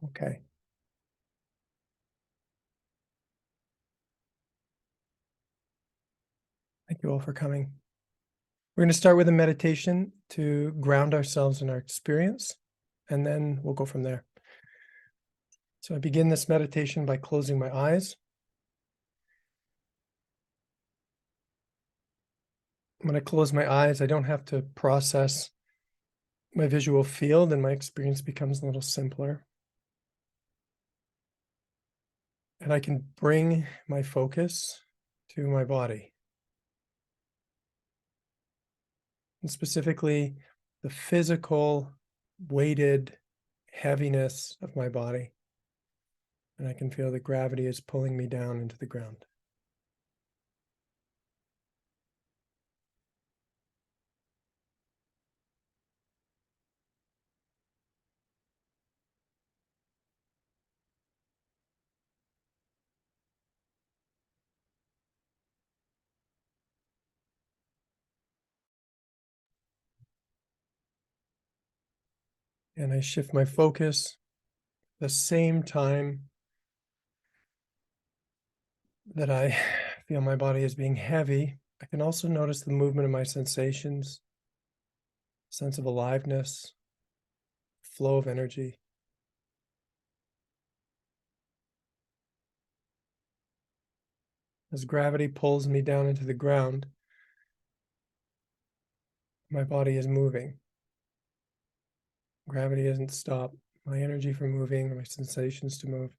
Okay. Thank you all for coming. We're going to start with a meditation to ground ourselves in our experience, and then we'll go from there. So I begin this meditation by closing my eyes. When I close my eyes, I don't have to process my visual field, and my experience becomes a little simpler. And I can bring my focus to my body, and specifically the physical weighted heaviness of my body. And I can feel that gravity is pulling me down into the ground. And I shift my focus the same time that I feel my body is being heavy. I can also notice the movement of my sensations, sense of aliveness, flow of energy. As gravity pulls me down into the ground, my body is moving. Gravity doesn't stop my energy from moving or my sensations to move.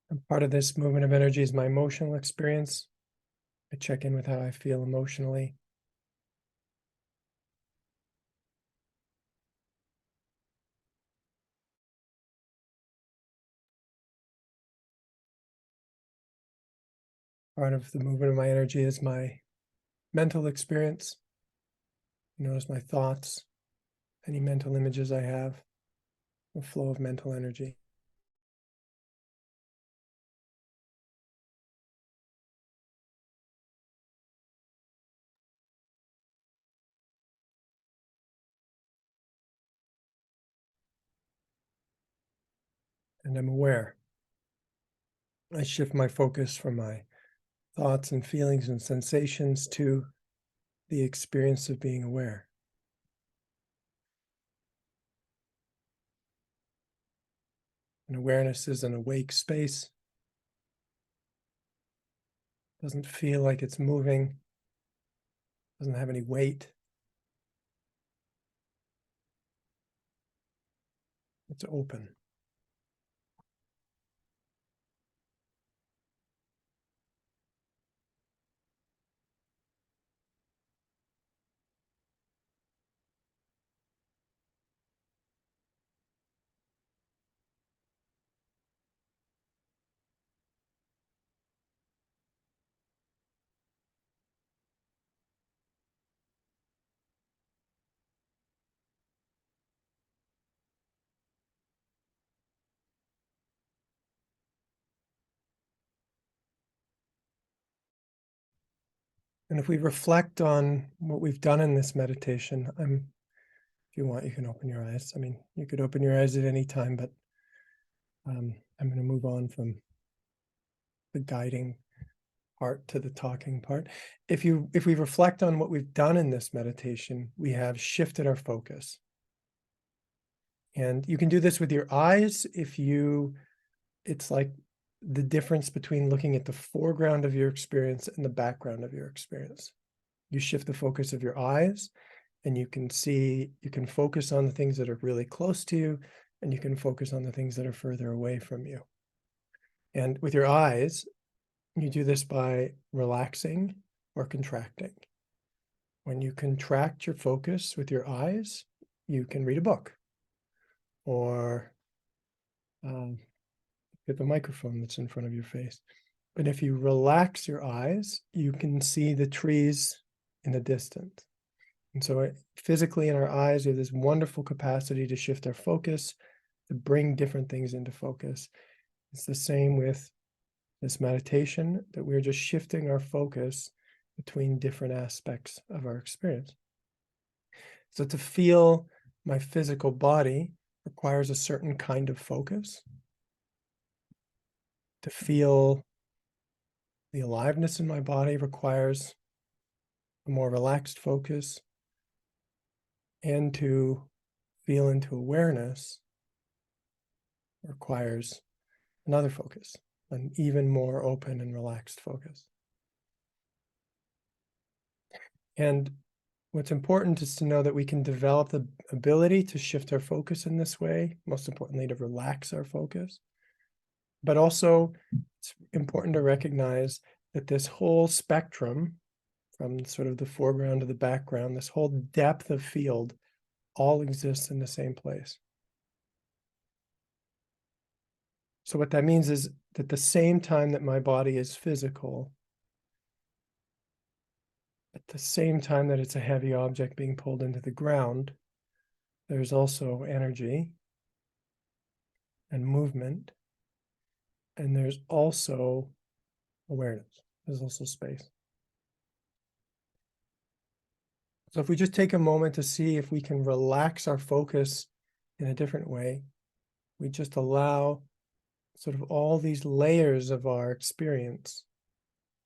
And part of this movement of energy is my emotional experience. I check in with how I feel emotionally. Part of the movement of my energy is my mental experience. Notice my thoughts, any mental images I have, the flow of mental energy. And I'm aware. I shift my focus from my thoughts and feelings and sensations to the experience of being aware. And awareness is an awake space. Doesn't feel like it's moving. Doesn't have any weight. It's open. And if we reflect on what we've done in this meditation, if you want, you can open your eyes. I mean, you could open your eyes at any time, but I'm going to move on from the guiding part to the talking part. If we reflect on what we've done in this meditation, we have shifted our focus. And you can do this with your eyes it's like the difference between looking at the foreground of your experience and the background of your experience. You shift the focus of your eyes and you can focus on the things that are really close to you, and you can focus on the things that are further away from you. And with your eyes, you do this by relaxing or contracting. When you contract your focus with your eyes, you can read a book or get the microphone that's in front of your face. But if you relax your eyes, you can see the trees in the distance. And so physically in our eyes, we have this wonderful capacity to shift our focus, to bring different things into focus. It's the same with this meditation, that we're just shifting our focus between different aspects of our experience. So to feel my physical body requires a certain kind of focus. To feel the aliveness in my body requires a more relaxed focus. And to feel into awareness requires another focus, an even more open and relaxed focus. And what's important is to know that we can develop the ability to shift our focus in this way, most importantly, to relax our focus. But also, it's important to recognize that this whole spectrum, from sort of the foreground to the background, this whole depth of field, all exists in the same place. So what that means is that the same time that my body is physical, at the same time that it's a heavy object being pulled into the ground, there's also energy and movement, and there's also awareness. There's also space. So if we just take a moment to see if we can relax our focus in a different way, we just allow sort of all these layers of our experience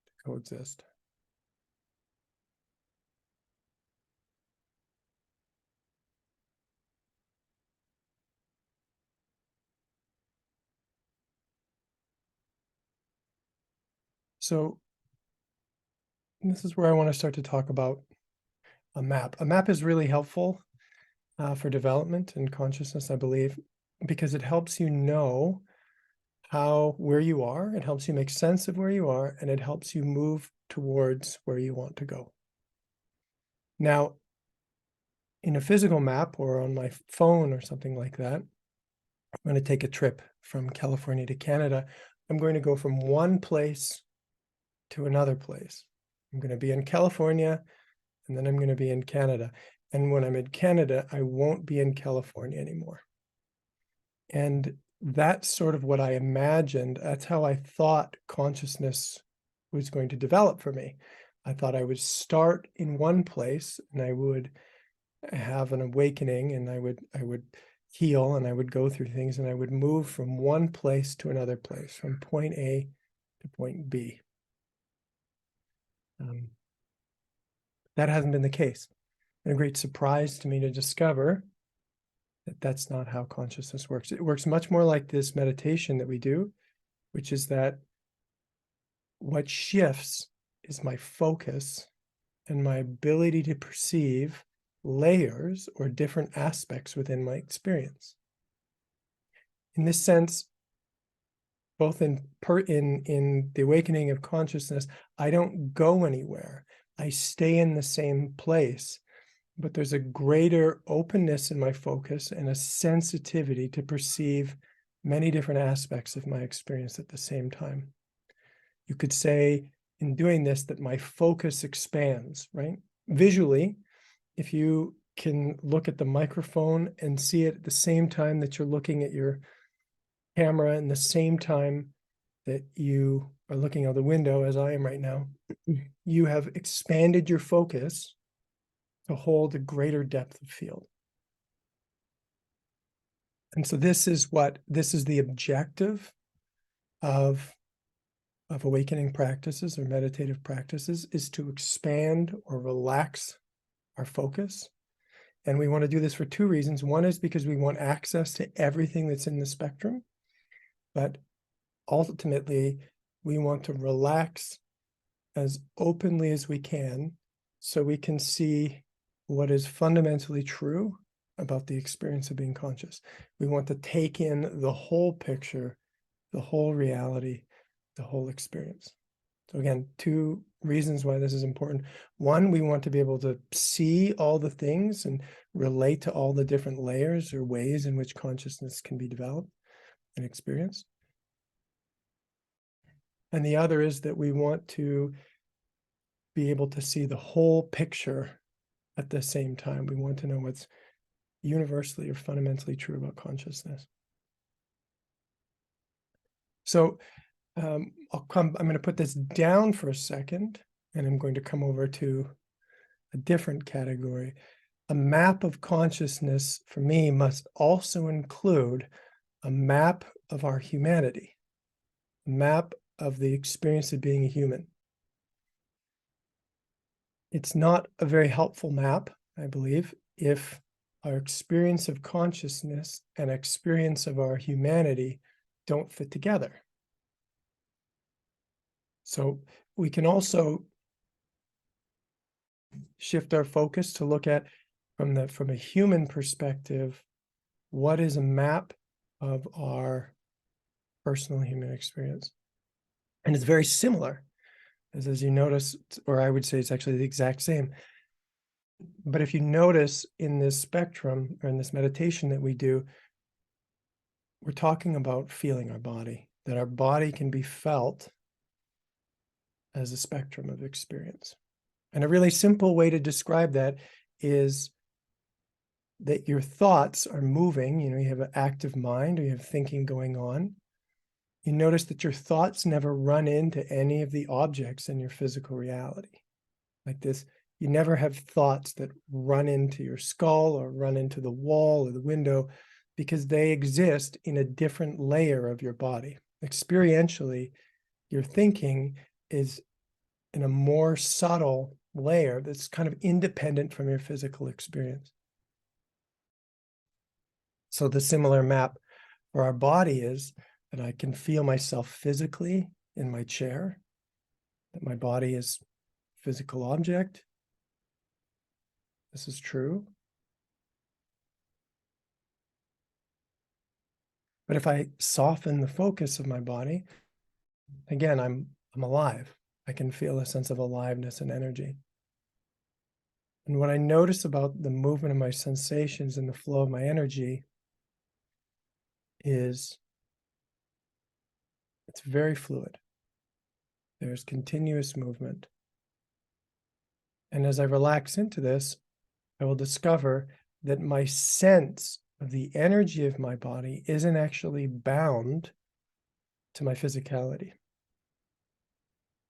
to coexist. So this is where I want to start to talk about a map. A map is really helpful for development and consciousness, I believe, because it helps you know where you are, it helps you make sense of where you are, and it helps you move towards where you want to go. Now, in a physical map or on my phone or something like that, I'm going to take a trip from California to Canada. I'm going to go from one place to another place. I'm going to be in California, and then I'm going to be in Canada. And when I'm in Canada, I won't be in California anymore. And that's sort of what I imagined. That's how I thought consciousness was going to develop for me. I thought I would start in one place and I would have an awakening, and I would heal, and I would go through things, and I would move from one place to another place, from point A to point B. That hasn't been the case. And a great surprise to me to discover that that's not how consciousness works. It works much more like this meditation that we do, which is that what shifts is my focus and my ability to perceive layers or different aspects within my experience. In this sense, both in the awakening of consciousness, I don't go anywhere. I stay in the same place, but there's a greater openness in my focus and a sensitivity to perceive many different aspects of my experience at the same time. You could say in doing this that my focus expands, right? Visually, if you can look at the microphone and see it at the same time that you're looking at your camera, and the same time that you are looking out the window, as I am right now, you have expanded your focus to hold a greater depth of field. And so this is the objective of awakening practices or meditative practices, is to expand or relax our focus. And we want to do this for two reasons. One is because we want access to everything that's in the spectrum, but ultimately we want to relax as openly as we can so we can see what is fundamentally true about the experience of being conscious. We want to take in the whole picture, the whole reality, the whole experience. So again, two reasons why this is important. One, we want to be able to see all the things and relate to all the different layers or ways in which consciousness can be developed and experienced. And the other is that we want to be able to see the whole picture at the same time. We want to know what's universally or fundamentally true about consciousness. So I'm going to put this down for a second, and I'm going to come over to a different category. A map of consciousness for me must also include a map of our humanity, a map of the experience of being a human. It's not a very helpful map, I believe, if our experience of consciousness and experience of our humanity don't fit together. So we can also shift our focus to look at, from a human perspective, what is a map of our personal human experience. And it's very similar, as you notice, or I would say it's actually the exact same. But if you notice in this spectrum, or in this meditation that we do, we're talking about feeling our body, that our body can be felt as a spectrum of experience. And a really simple way to describe that is that your thoughts are moving. You have an active mind, or you have thinking going on. You notice that your thoughts never run into any of the objects in your physical reality. Like this, you never have thoughts that run into your skull or run into the wall or the window, because they exist in a different layer of your body. Experientially, your thinking is in a more subtle layer that's kind of independent from your physical experience. So the similar map for our body is that I can feel myself physically in my chair, that my body is a physical object. This is true. But if I soften the focus of my body, again, I'm alive. I can feel a sense of aliveness and energy. And what I notice about the movement of my sensations and the flow of my energy is it's very fluid. There's continuous movement. And as I relax into this, I will discover that my sense of the energy of my body isn't actually bound to my physicality,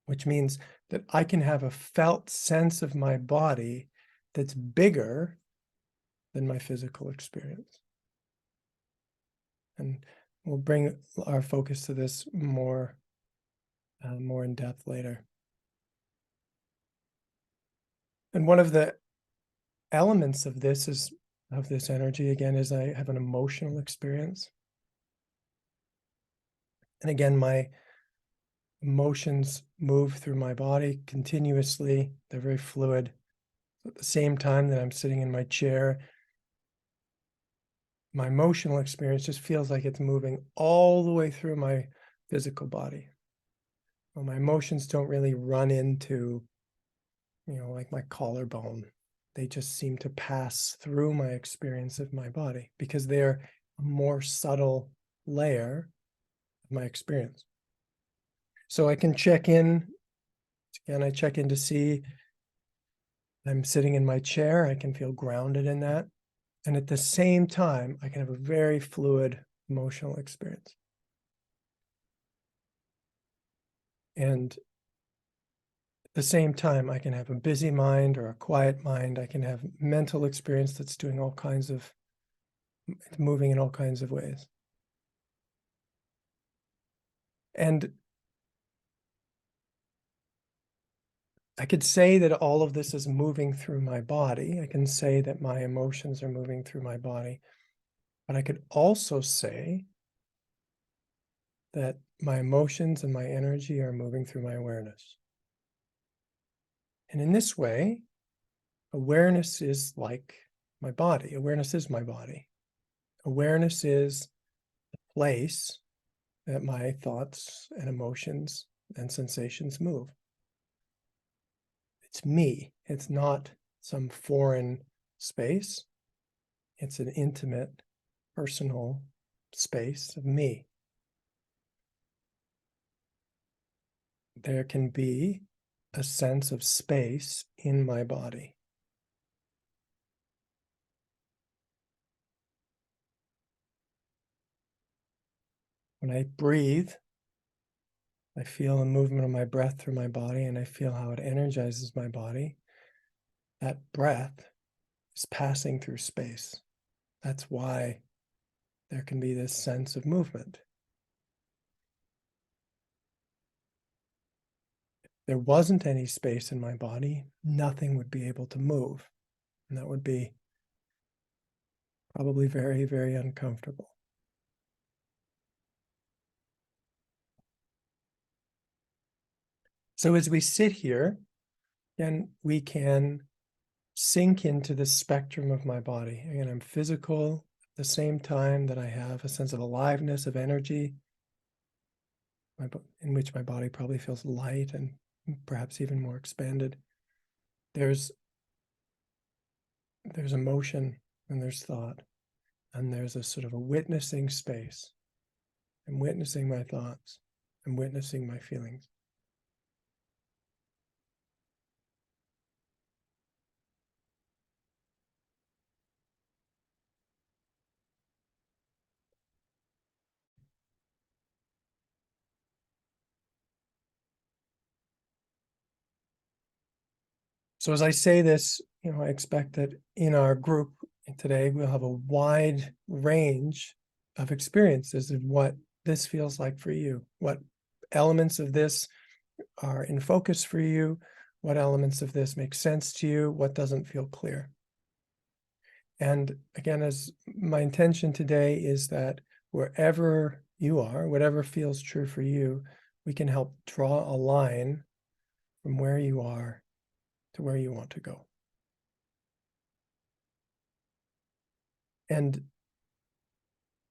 which means that I can have a felt sense of my body that's bigger than my physical experience. And we'll bring our focus to this more in depth later. And one of the elements of this energy, again, is I have an emotional experience. And again, my emotions move through my body continuously. They're very fluid. At the same time that I'm sitting in my chair, my emotional experience just feels like it's moving all the way through my physical body. Well, my emotions don't really run into, like my collarbone. They just seem to pass through my experience of my body because they're a more subtle layer of my experience. So I can check in. Again, I check in to see I'm sitting in my chair. I can feel grounded in that. And at the same time, I can have a very fluid emotional experience. And at the same time, I can have a busy mind or a quiet mind. I can have mental experience that's doing all kinds of, moving in all kinds of ways. And I could say that all of this is moving through my body. I can say that my emotions are moving through my body. But I could also say that my emotions and my energy are moving through my awareness. And in this way, awareness is like my body. Awareness is my body. Awareness is the place that my thoughts and emotions and sensations move. It's me. It's not some foreign space. It's an intimate, personal space of me. There can be a sense of space in my body. When I breathe, I feel the movement of my breath through my body, and I feel how it energizes my body. That breath is passing through space. That's why there can be this sense of movement. If there wasn't any space in my body, nothing would be able to move. And that would be probably very, very uncomfortable. So as we sit here, and we can sink into the spectrum of my body. Again, I'm physical at the same time that I have a sense of aliveness, of energy, in which my body probably feels light and perhaps even more expanded. There's emotion, and there's thought, and there's a sort of a witnessing space. I'm witnessing my thoughts. I'm witnessing my feelings. So as I say this, I expect that in our group today, we'll have a wide range of experiences of what this feels like for you, what elements of this are in focus for you, what elements of this make sense to you, what doesn't feel clear. And again, as my intention today is that wherever you are, whatever feels true for you, we can help draw a line from where you are to where you want to go. And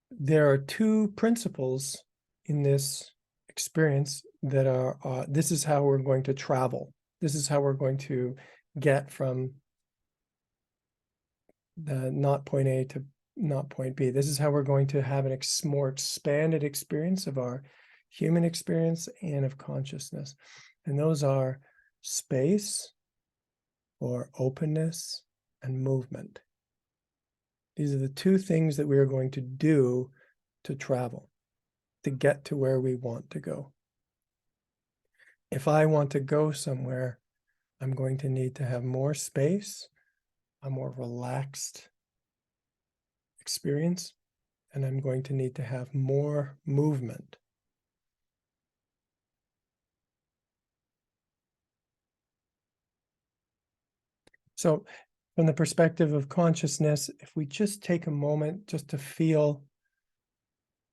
there are two principles in this experience that are, this is how we're going to travel. This is how we're going to get from the not point A to not point B. This is how we're going to have an more expanded experience of our human experience and of consciousness. And those are space, or openness, and movement. These are the two things that we are going to do to travel, to get to where we want to go. If I want to go somewhere, I'm going to need to have more space, a more relaxed experience, and I'm going to need to have more movement. So from the perspective of consciousness, if we just take a moment just to feel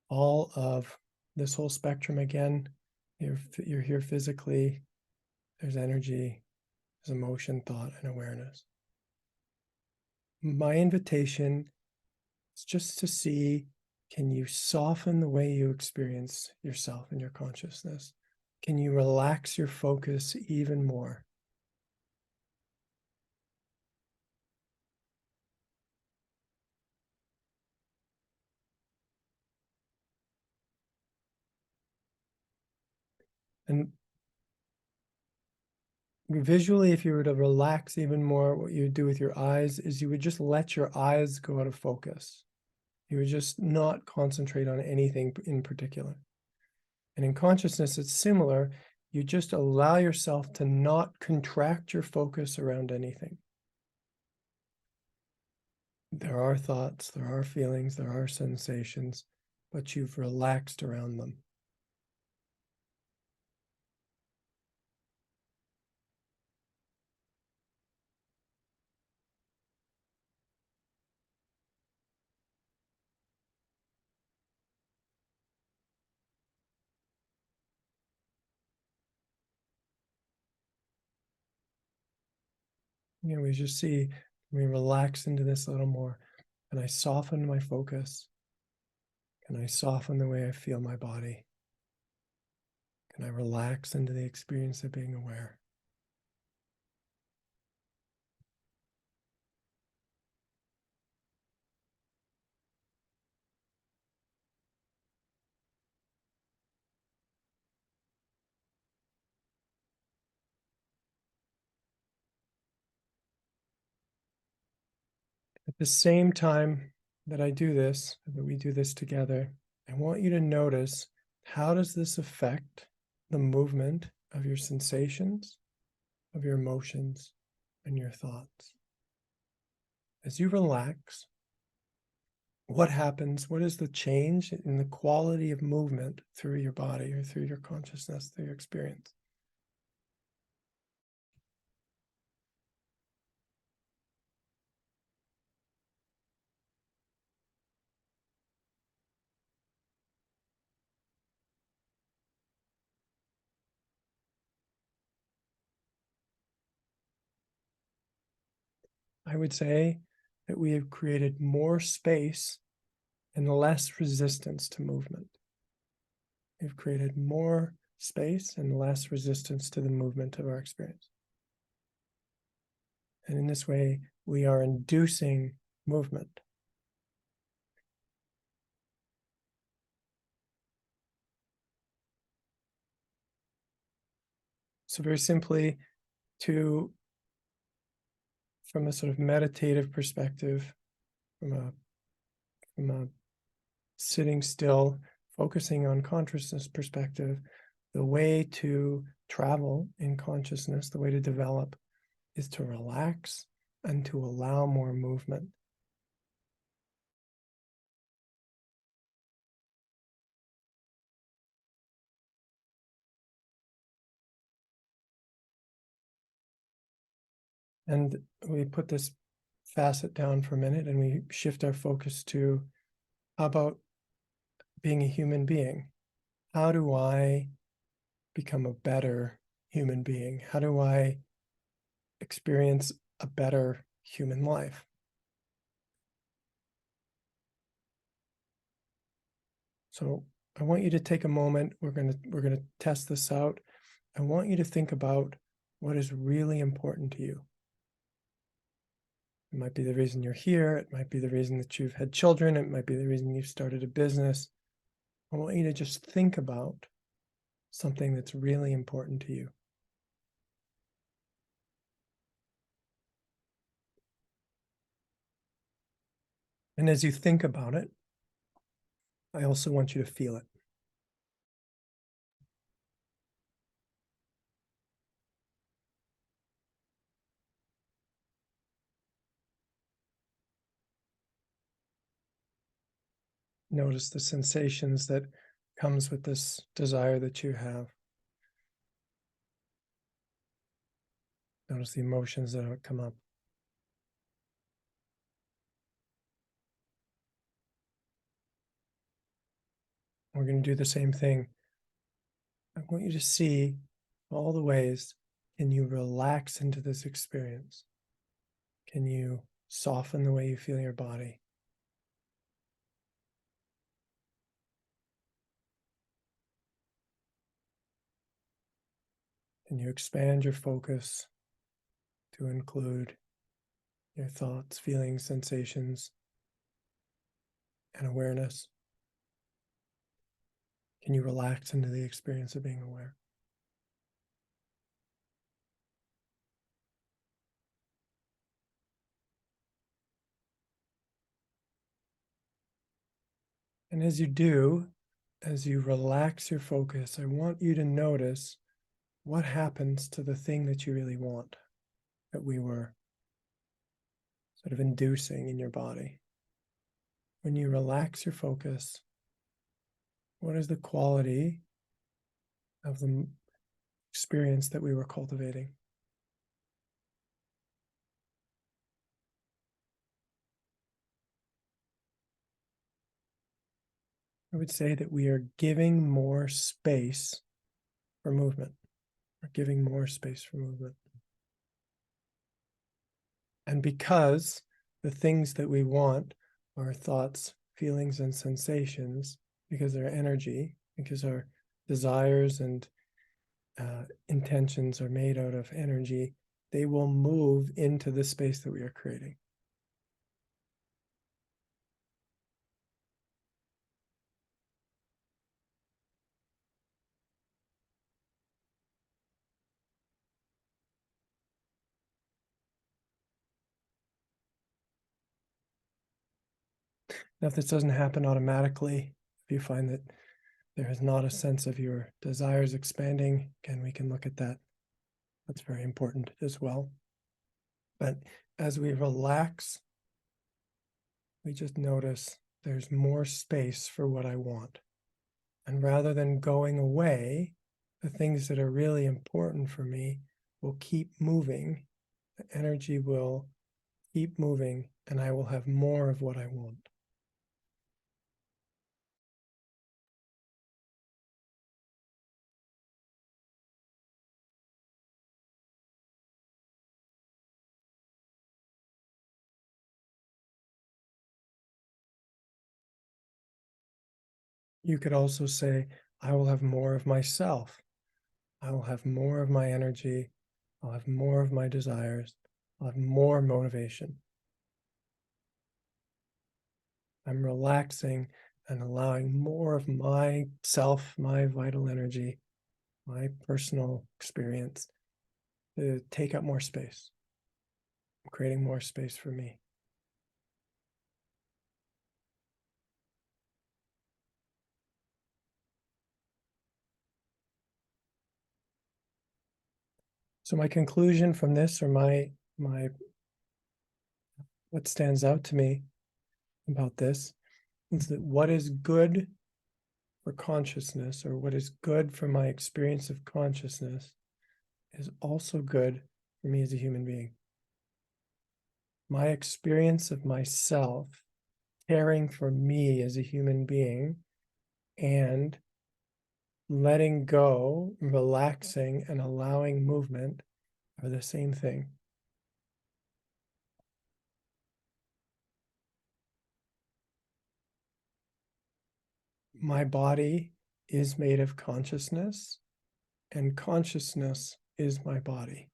all of this whole spectrum again, you're here physically, there's energy, there's emotion, thought, and awareness. My invitation is just to see, can you soften the way you experience yourself and your consciousness? Can you relax your focus even more? And visually, if you were to relax even more, what you would do with your eyes is you would just let your eyes go out of focus. You would just not concentrate on anything in particular. And in consciousness, it's similar. You just allow yourself to not contract your focus around anything. There are thoughts, there are feelings, there are sensations, but you've relaxed around them. We just see, we relax into this a little more, and I soften my focus, and I soften the way I feel my body, and I relax into the experience of being aware. At the same time that I do this, that we do this together, I want you to notice, how does this affect the movement of your sensations, of your emotions, and your thoughts? As you relax, what happens? What is the change in the quality of movement through your body or through your consciousness, through your experience? I would say that we have created more space and less resistance to movement. We've created more space and less resistance to the movement of our experience. And in this way, we are inducing movement. So very simply, from a sort of meditative perspective, from a sitting still, focusing on consciousness perspective, the way to travel in consciousness, the way to develop, is to relax and to allow more movement. And we put this facet down for a minute and we shift our focus to, how about being a human being? How do I become a better human being? How do I experience a better human life? So I want you to take a moment. We're gonna test this out. I want you to think about what is really important to you. It might be the reason you're here. It might be the reason that you've had children. It might be the reason you've started a business. I want you to just think about something that's really important to you. And as you think about it, I also want you to feel it. Notice the sensations that comes with this desire that you have. Notice the emotions that come up. We're going to do the same thing. I want you to see all the ways. Can you relax into this experience? Can you soften the way you feel your body? Can you expand your focus to include your thoughts, feelings, sensations, and awareness? Can you relax into the experience of being aware? And as you do, as you relax your focus, I want you to notice what happens to the thing that you really want, that we were sort of inducing in your body. When you relax your focus, what is the quality of the experience that we were cultivating? I would say that we are giving more space for movement. We're giving more space for movement. And because the things that we want are thoughts, feelings, and sensations, because they're energy, because our desires and intentions are made out of energy, they will move into the space that we are creating. Now, if this doesn't happen automatically, If you find that there is not a sense of your desires expanding, again, we can look at that. That's very important as well. But as we relax, we just notice there's more space for what I want. And rather than going away, the things that are really important for me will keep moving. The energy will keep moving, and I will have more of what I want. You could also say, I will have more of myself. I will have more of my energy. I'll have more of my desires. I'll have more motivation. I'm relaxing and allowing more of myself, my vital energy, my personal experience to take up more space. I'm creating more space for me. So my conclusion from this, or my what stands out to me about this, is that what is good for consciousness, or what is good for my experience of consciousness, is also good for me as a human being. My experience of myself caring for me as a human being and letting go, relaxing, and allowing movement are the same thing. My body is made of consciousness, and consciousness is my body.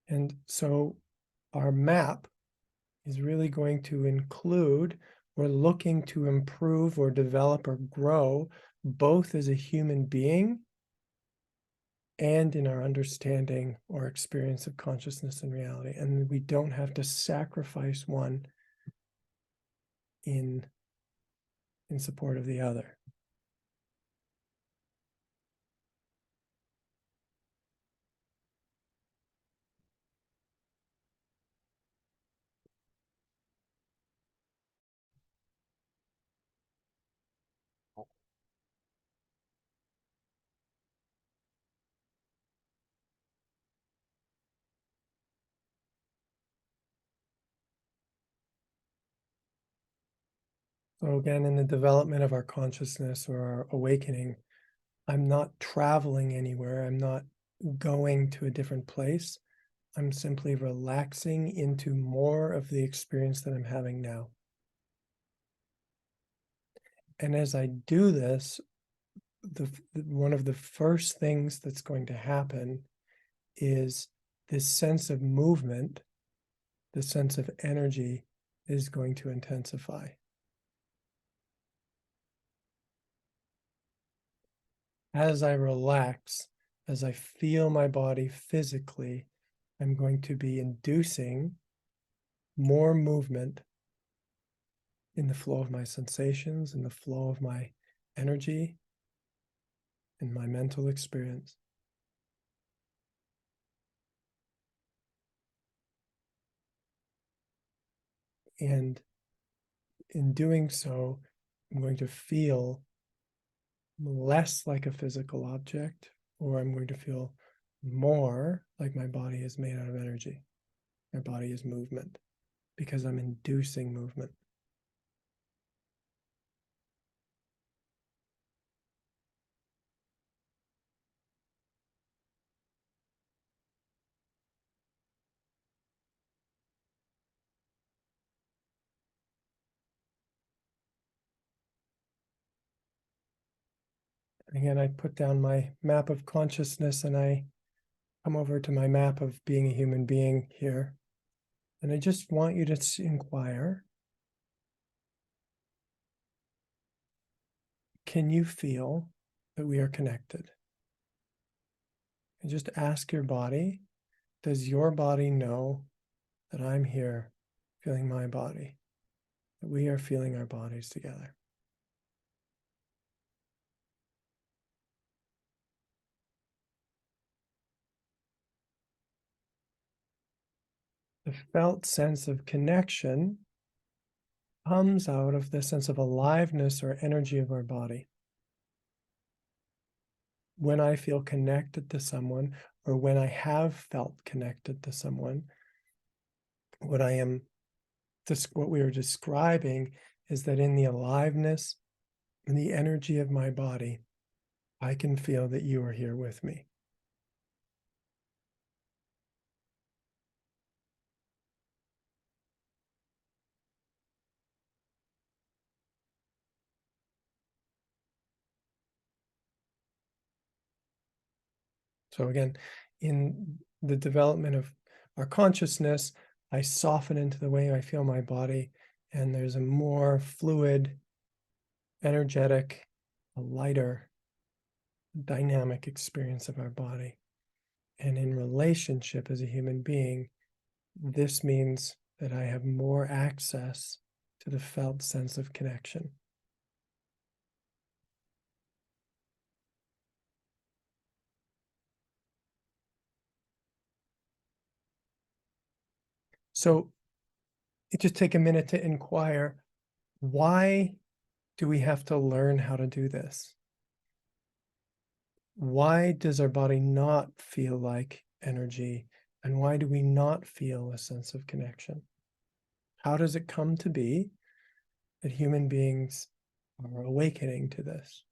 And so our map is really going to include, we're looking to improve or develop or grow both as a human being and in our understanding or experience of consciousness and reality. And we don't have to sacrifice one in support of the other. So again, in the development of our consciousness or our awakening, I'm not traveling anywhere. I'm not going to a different place. I'm simply relaxing into more of the experience that I'm having now. And as I do this, one of the first things that's going to happen is this sense of movement, the sense of energy is going to intensify. As I relax, as I feel my body physically, I'm going to be inducing more movement in the flow of my sensations, in the flow of my energy, in my mental experience. And in doing so, I'm going to feel less like a physical object, or I'm going to feel more like my body is made out of energy. My body is movement because I'm inducing movement. Again, I put down my map of consciousness and I come over to my map of being a human being here. And I just want you to inquire, can you feel that we are connected? And just ask your body, does your body know that I'm here feeling my body, that we are feeling our bodies together? The felt sense of connection comes out of the sense of aliveness or energy of our body. When I feel connected to someone, or when I have felt connected to someone, what we are describing is that in the aliveness and the energy of my body, I can feel that you are here with me. So again, in the development of our consciousness, I soften into the way I feel my body, and there's a more fluid, energetic, a lighter, dynamic experience of our body. And in relationship as a human being, this means that I have more access to the felt sense of connection. So just take a minute to inquire, why do we have to learn how to do this? Why does our body not feel like energy? And why do we not feel a sense of connection? How does it come to be that human beings are awakening to this?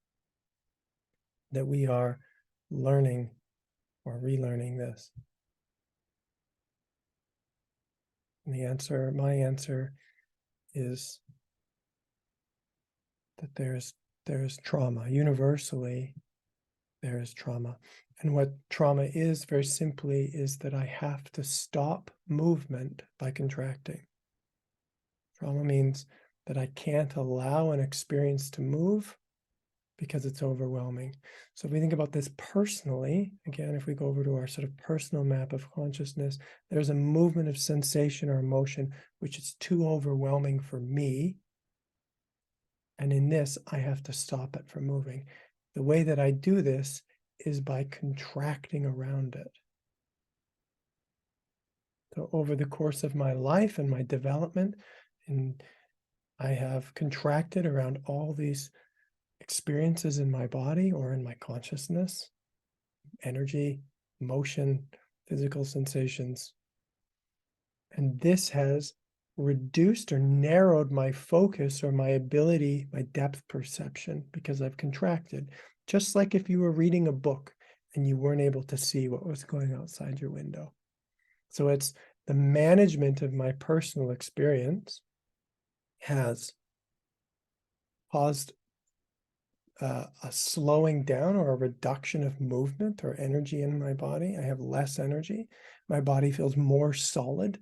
That we are learning or relearning this? And my answer is that there's trauma. Universally, there is trauma. And what trauma is, very simply, is that I have to stop movement by contracting. Trauma means that I can't allow an experience to move because it's overwhelming. So if we think about this personally, again, if we go over to our sort of personal map of consciousness, there's a movement of sensation or emotion which is too overwhelming for me. And in this, I have to stop it from moving. The way that I do this is by contracting around it. So over the course of my life and my development, and I have contracted around all these experiences in my body or in my consciousness, energy, motion, physical sensations. And this has reduced or narrowed my focus or my ability, my depth perception, because I've contracted. Just like if you were reading a book and you weren't able to see what was going outside your window. So it's the management of my personal experience has caused a slowing down or a reduction of movement or energy in my body. I have less energy. My body feels more solid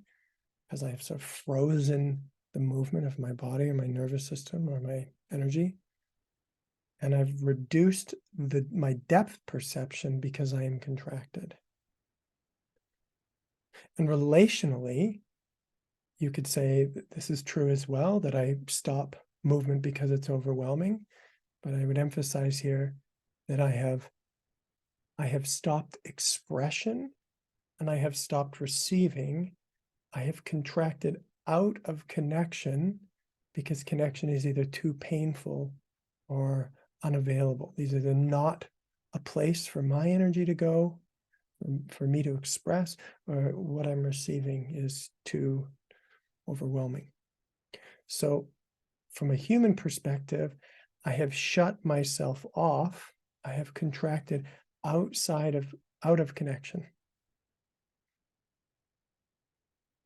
because I've sort of frozen the movement of my body or my nervous system or my energy. And I've reduced my depth perception because I am contracted. And relationally, you could say that this is true as well, that I stop movement because it's overwhelming. But I would emphasize here that I have stopped expression and I have stopped receiving. I have contracted out of connection because connection is either too painful or unavailable. These are not a place for my energy to go, for me to express, or what I'm receiving is too overwhelming. So from a human perspective, I have shut myself off. I have contracted out of connection.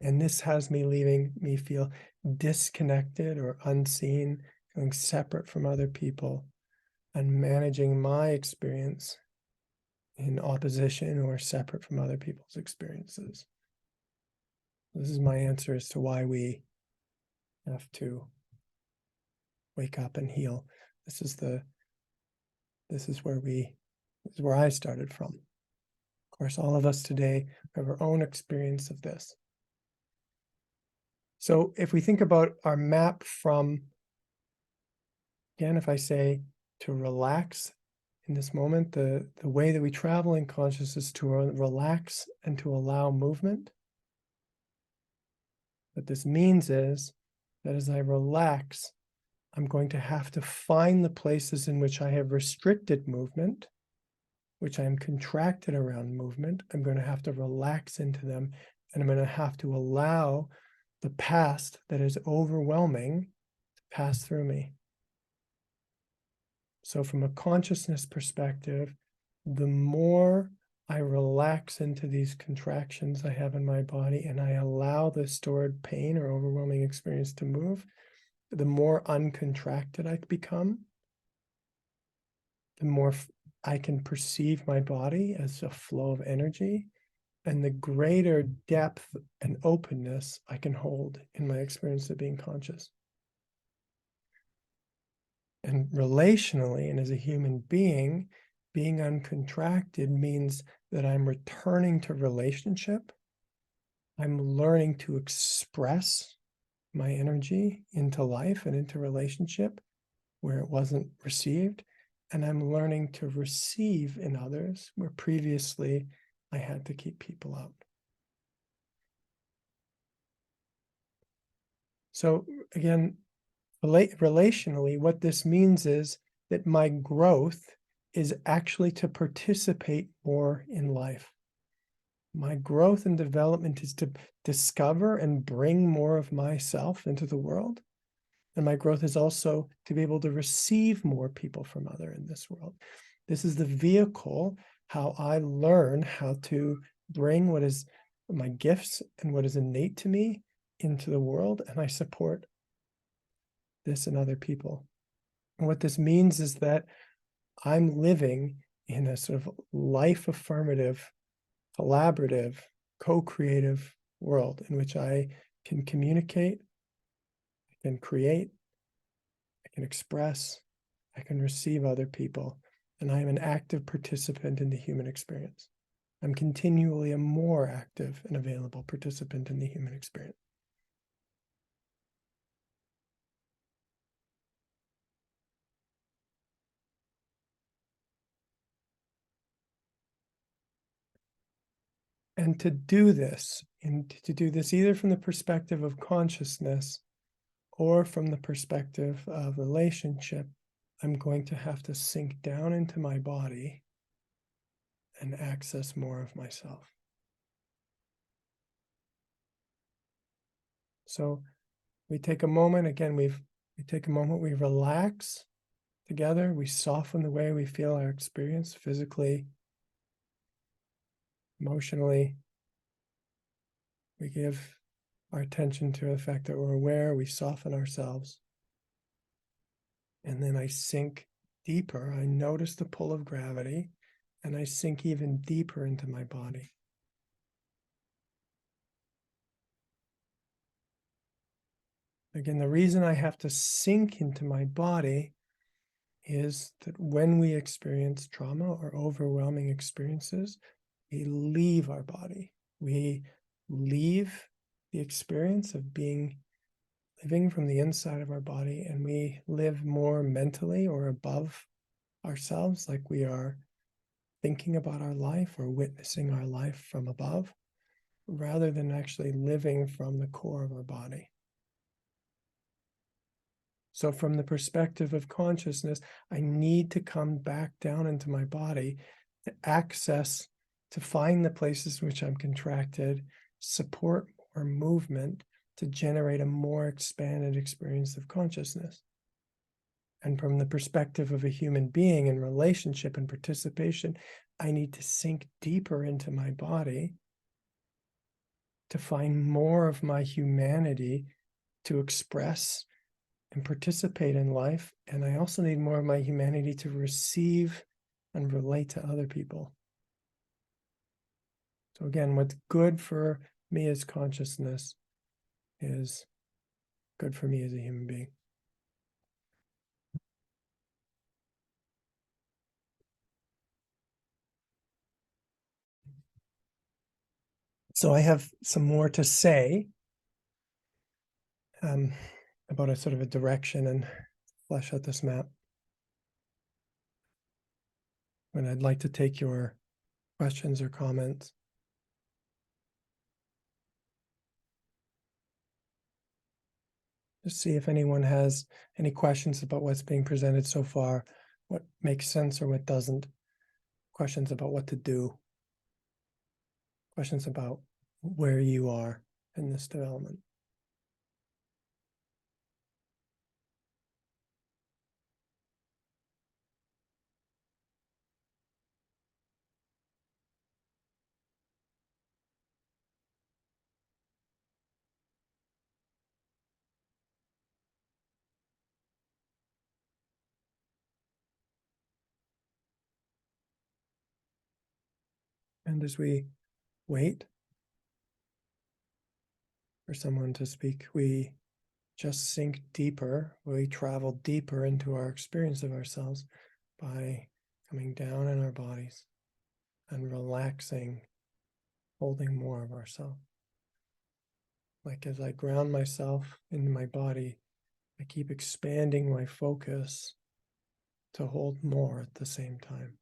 And this has leaving me feel disconnected or unseen, feeling separate from other people, and managing my experience in opposition or separate from other people's experiences. This is my answer as to why we have to wake up and heal. This is where I started from. Of course, all of us today have our own experience of this. So if we think about our map from, again, if I say to relax in this moment, the way that we travel in consciousness to relax and to allow movement. What this means is that as I relax, I'm going to have to find the places in which I have restricted movement, which I'm contracted around movement. I'm going to have to relax into them, and I'm going to have to allow the past that is overwhelming to pass through me. So from a consciousness perspective, the more I relax into these contractions I have in my body and I allow the stored pain or overwhelming experience to move, the more uncontracted I become, the more I can perceive my body as a flow of energy, and the greater depth and openness I can hold in my experience of being conscious. And relationally, and as a human being, being uncontracted means that I'm returning to relationship. I'm learning to express my energy into life and into relationship where it wasn't received. And I'm learning to receive in others where previously I had to keep people out. So again, relationally, what this means is that my growth is actually to participate more in life. My growth and development is to discover and bring more of myself into the world. And my growth is also to be able to receive more people from other in this world. This is the vehicle, how I learn how to bring what is my gifts and what is innate to me into the world, and I support this in other people. And what this means is that I'm living in a sort of life affirmative, collaborative, co-creative world in which I can communicate, I can create, I can express, I can receive other people, and I am an active participant in the human experience. I'm continually a more active and available participant in the human experience. And to do this, and to do this either from the perspective of consciousness or from the perspective of relationship, I'm going to have to sink down into my body and access more of myself. So we take a moment, again, we take a moment, we relax together, we soften the way we feel our experience physically, emotionally. We give our attention to the fact that we're aware, we soften ourselves. And then I sink deeper. I notice the pull of gravity, and I sink even deeper into my body. Again, the reason I have to sink into my body is that when we experience trauma or overwhelming experiences, we leave our body. We leave the experience of living from the inside of our body, and we live more mentally or above ourselves, like we are thinking about our life or witnessing our life from above, rather than actually living from the core of our body. So from the perspective of consciousness, I need to come back down into my body to access, to find the places in which I'm contracted, support more movement to generate a more expanded experience of consciousness. And from the perspective of a human being in relationship and participation, I need to sink deeper into my body to find more of my humanity to express and participate in life. And I also need more of my humanity to receive and relate to other people. So again, what's good for me as consciousness is good for me as a human being. So I have some more to say about a sort of a direction and flesh out this map. And I'd like to take your questions or comments. Just see if anyone has any questions about what's being presented so far, what makes sense or what doesn't, questions about what to do, questions about where you are in this development. And as we wait for someone to speak, we just sink deeper, we travel deeper into our experience of ourselves by coming down in our bodies and relaxing, holding more of ourselves. Like as I ground myself in my body, I keep expanding my focus to hold more at the same time.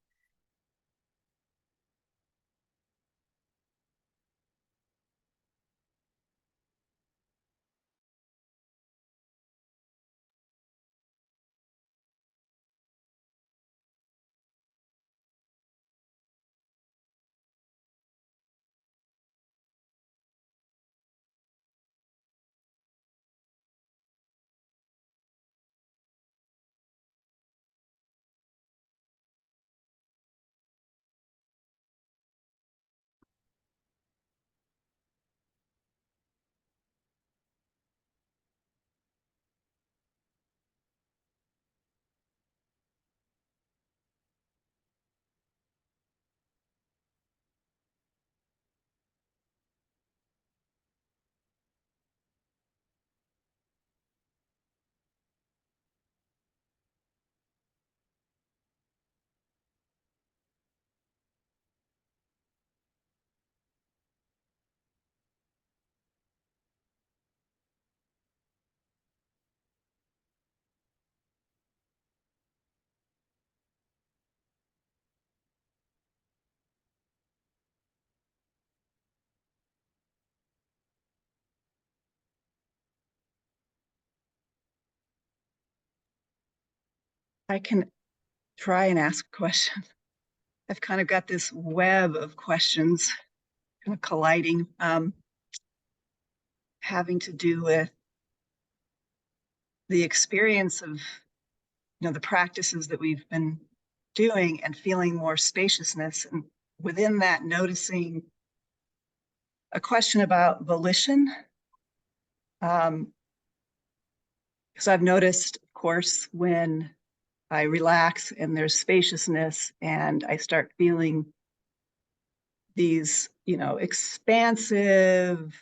I can try and ask a question. I've kind of got this web of questions kind of colliding, having to do with the experience of, the practices that we've been doing and feeling more spaciousness. And within that, noticing a question about volition. Because I've noticed, of course, when I relax and there's spaciousness and I start feeling these, expansive,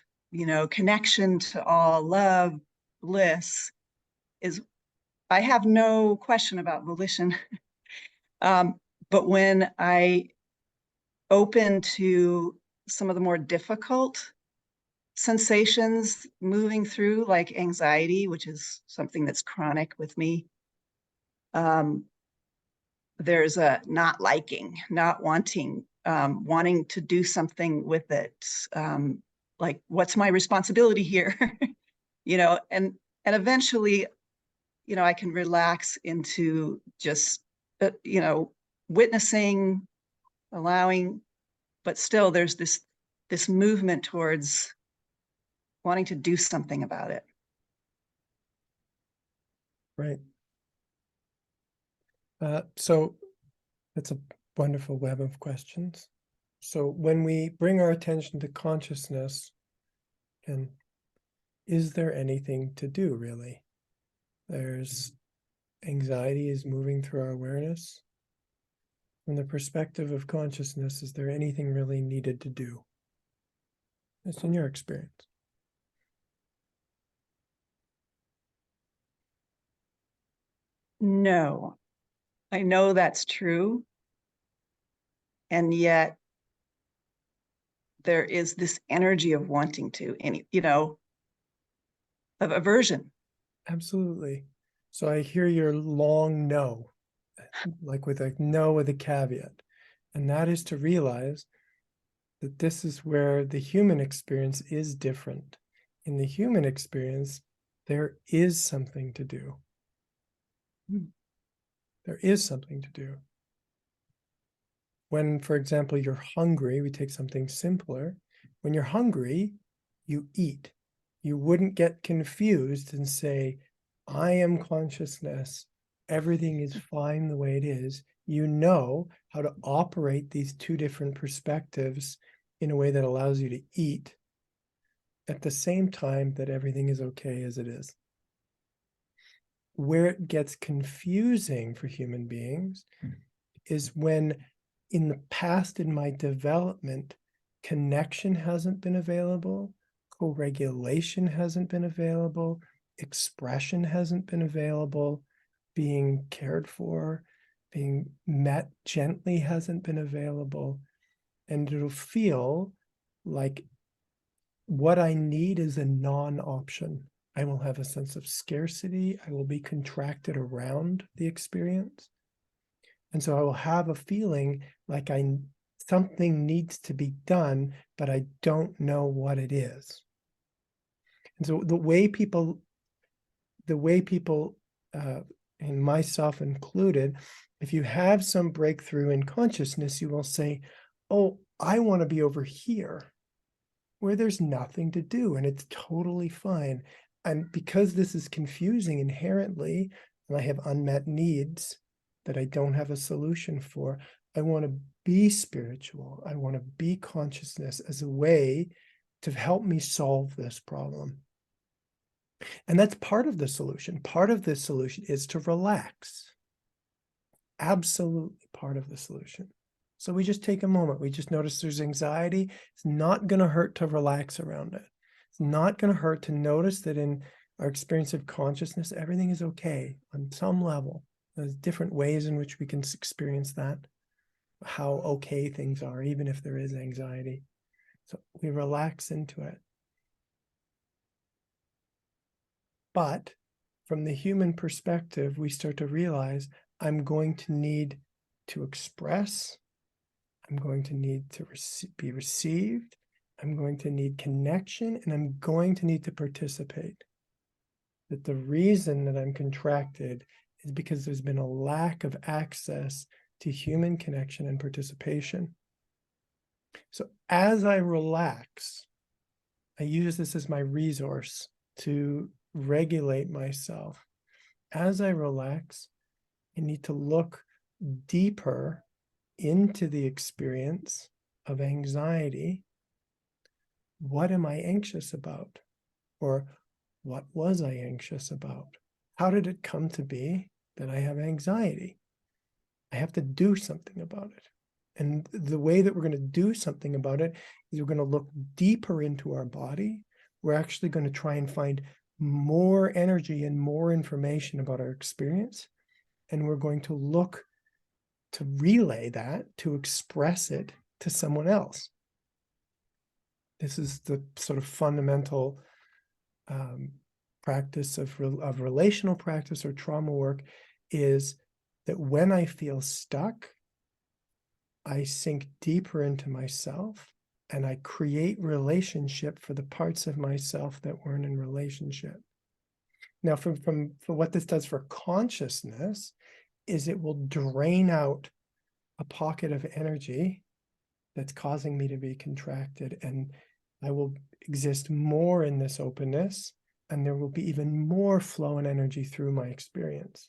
connection to all, love, bliss, is I have no question about volition. But when I open to some of the more difficult sensations moving through, like anxiety, which is something that's chronic with me, there's a not liking, not wanting, wanting to do something with it. Like, what's my responsibility here? And eventually, I can relax into just, witnessing, allowing, but still there's this movement towards wanting to do something about it. Right. So it's a wonderful web of questions. So when we bring our attention to consciousness, and is there anything to do really? There's anxiety is moving through our awareness. From the perspective of consciousness, is there anything really needed to do? It's in your experience. No, I know that's true. And yet there is this energy of wanting to, any, you know, of aversion. Absolutely. So I hear your long no, like with a no with a caveat. And that is to realize that this is where the human experience is different. In the human experience, there is something to do. There is something to do. When, for example, you're hungry, we take something simpler. When you're hungry, you eat. You wouldn't get confused and say, I am consciousness. Everything is fine the way it is. You know how to operate these two different perspectives in a way that allows you to eat at the same time that everything is okay as it is. Where it gets confusing for human beings is when in the past in my development, connection hasn't been available, co-regulation hasn't been available, expression hasn't been available, being cared for, being met gently hasn't been available. And it'll feel like what I need is a non-option. I will have a sense of scarcity. I will be contracted around the experience. And so I will have a feeling like something needs to be done, but I don't know what it is. And so the way people, and myself included, if you have some breakthrough in consciousness, you will say, oh, I want to be over here where there's nothing to do and it's totally fine. And because this is confusing inherently, and I have unmet needs that I don't have a solution for, I want to be spiritual. I want to be consciousness as a way to help me solve this problem. And that's part of the solution. Part of the solution is to relax. Absolutely part of the solution. So we just take a moment. We just notice there's anxiety. It's not going to hurt to relax around it. It's not going to hurt to notice that in our experience of consciousness, everything is okay on some level. There's different ways in which we can experience that, how okay things are, even if there is anxiety. So we relax into it. But from the human perspective, we start to realize I'm going to need to express. I'm going to need to be received. I'm going to need connection, and I'm going to need to participate. That the reason that I'm contracted is because there's been a lack of access to human connection and participation. So as I relax, I use this as my resource to regulate myself. As I relax, I need to look deeper into the experience of anxiety. What am I anxious about? Or what was I anxious about? How did it come to be that I have anxiety? I have to do something about it. And the way that we're going to do something about it is we're going to look deeper into our body. We're actually going to try and find more energy and more information about our experience. And we're going to look to relay that, to express it to someone else. This is the sort of fundamental practice of relational practice or trauma work, is that when I feel stuck, I sink deeper into myself and I create relationship for the parts of myself that weren't in relationship. Now, for what this does for consciousness is it will drain out a pocket of energy that's causing me to be contracted, and I will exist more in this openness, and there will be even more flow and energy through my experience.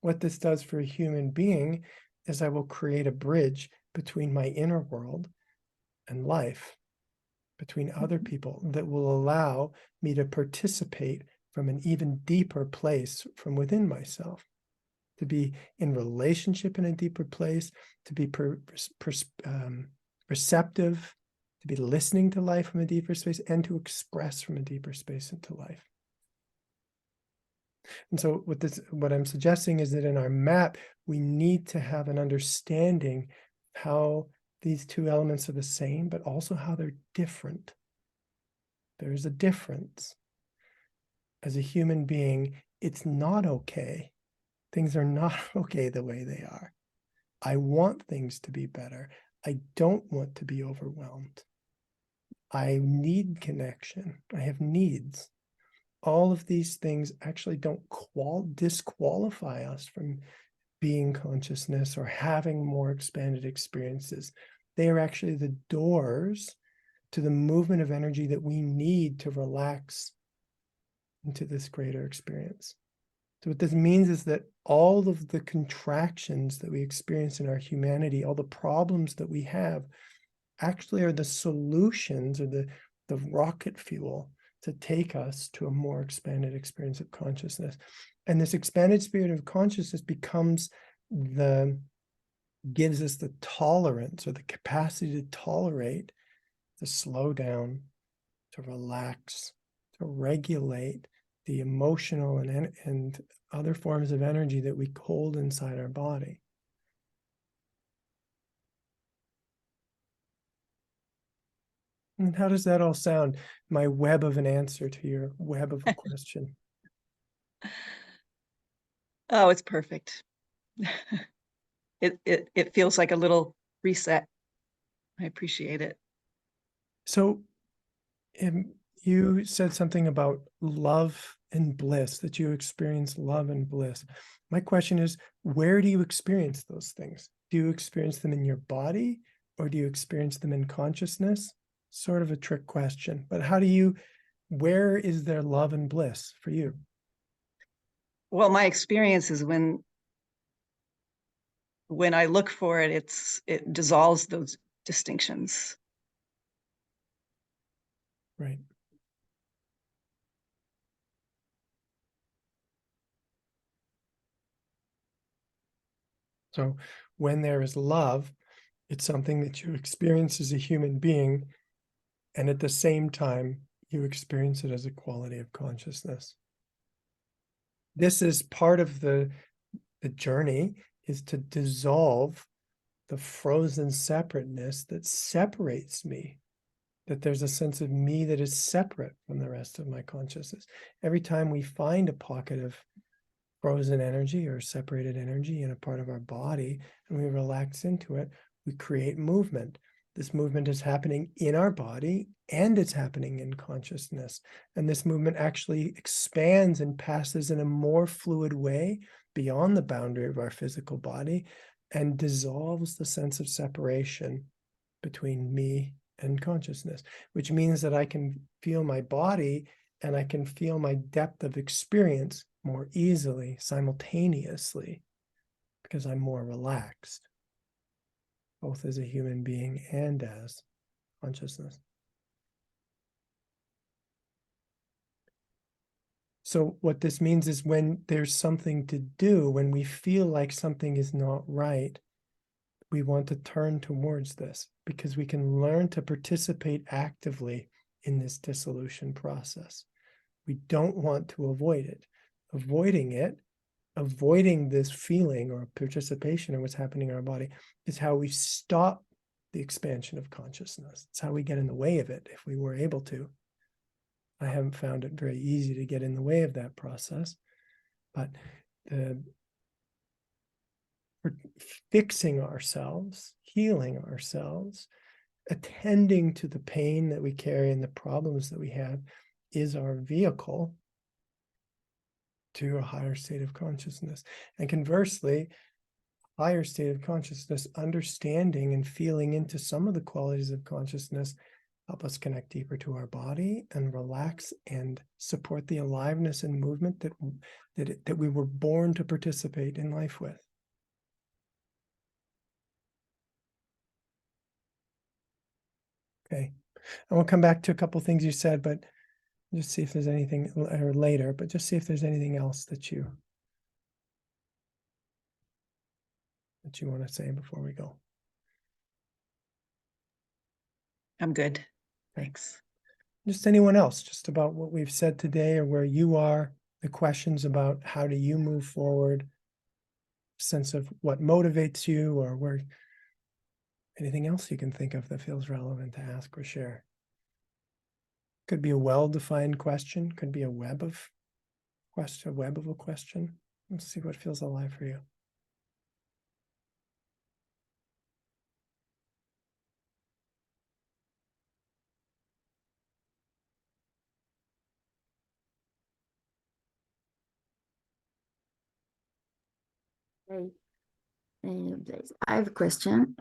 What this does for a human being is I will create a bridge between my inner world and life, between other people, that will allow me to participate from an even deeper place from within myself, to be in relationship in a deeper place, to be receptive, to be listening to life from a deeper space, and to express from a deeper space into life. And so what I'm suggesting is that in our map, we need to have an understanding how these two elements are the same, but also how they're different. There's a difference. As a human being, it's not okay. Things are not okay the way they are. I want things to be better. I don't want to be overwhelmed. I need connection. I have needs. All of these things actually don't disqualify us from being consciousness or having more expanded experiences. They are actually the doors to the movement of energy that we need to relax into this greater experience. So what this means is that all of the contractions that we experience in our humanity, all the problems that we have, actually are the solutions or the rocket fuel to take us to a more expanded experience of consciousness. And this expanded spirit of consciousness gives us the tolerance or the capacity to tolerate, to slow down, to relax, to regulate the emotional and other forms of energy that we hold inside our body. And how does that all sound? My web of an answer to your web of a question. Oh, it's perfect. It feels like a little reset. I appreciate it. So you said something about love and bliss, that you experience love and bliss. My question is, where do you experience those things? Do you experience them in your body, or do you experience them in consciousness? Sort of a trick question, but where is there love and bliss for you? Well, my experience is when I look for it, it dissolves those distinctions. Right. So when there is love, it's something that you experience as a human being, and at the same time, you experience it as a quality of consciousness. This is part of the journey, is to dissolve the frozen separateness that separates me, that there's a sense of me that is separate from the rest of my consciousness. Every time we find a pocket of frozen energy or separated energy in a part of our body and we relax into it, we create movement. This movement is happening in our body and it's happening in consciousness. And this movement actually expands and passes in a more fluid way beyond the boundary of our physical body and dissolves the sense of separation between me and consciousness, which means that I can feel my body and I can feel my depth of experience more easily, simultaneously, because I'm more relaxed, both as a human being and as consciousness. So what this means is when there's something to do, when we feel like something is not right, we want to turn towards this because we can learn to participate actively in this dissolution process. We don't want to avoid it. Avoiding this feeling or participation in what's happening in our body is how we stop the expansion of consciousness. It's how we get in the way of it if we were able to. I haven't found it very easy to get in the way of that process, but fixing ourselves, healing ourselves, attending to the pain that we carry and the problems that we have is our vehicle to a higher state of consciousness. And conversely, higher state of consciousness, understanding and feeling into some of the qualities of consciousness help us connect deeper to our body and relax and support the aliveness and movement that we were born to participate in life with. Okay, and we'll come back to a couple of things you said, but just see if there's anything later, but just see if there's anything else that you want to say before we go. I'm good. Thanks. Just anyone else, just about what we've said today or where you are, the questions about how do you move forward, sense of what motivates you or where Anything else you can think of that feels relevant to ask or share? Could be a well-defined question, could be a web of a question. Let's see what feels alive for you. Hey, I have a question.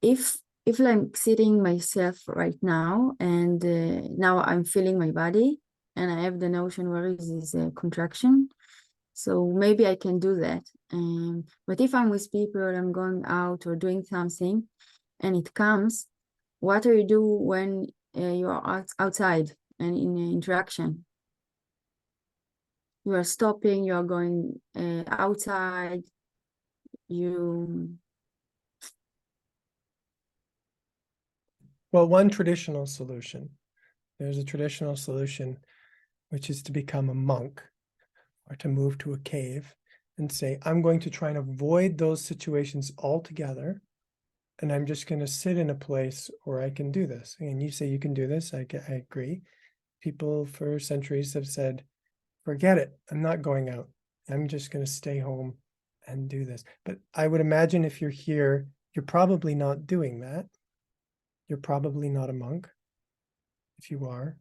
If I'm sitting myself right now, and now I'm feeling my body, and I have the notion where is this contraction, so maybe I can do that. But if I'm with people, I'm going out or doing something, and it comes, what do you do when you are outside and in interaction? You are stopping, you are going outside, you... Well, one traditional solution, there's a traditional solution, which is to become a monk or to move to a cave and say, I'm going to try and avoid those situations altogether. And I'm just going to sit in a place where I can do this. And you say you can do this. I agree. People for centuries have said, forget it. I'm not going out. I'm just going to stay home and do this. But I would imagine if you're here, you're probably not doing that. You're probably not a monk. If you are,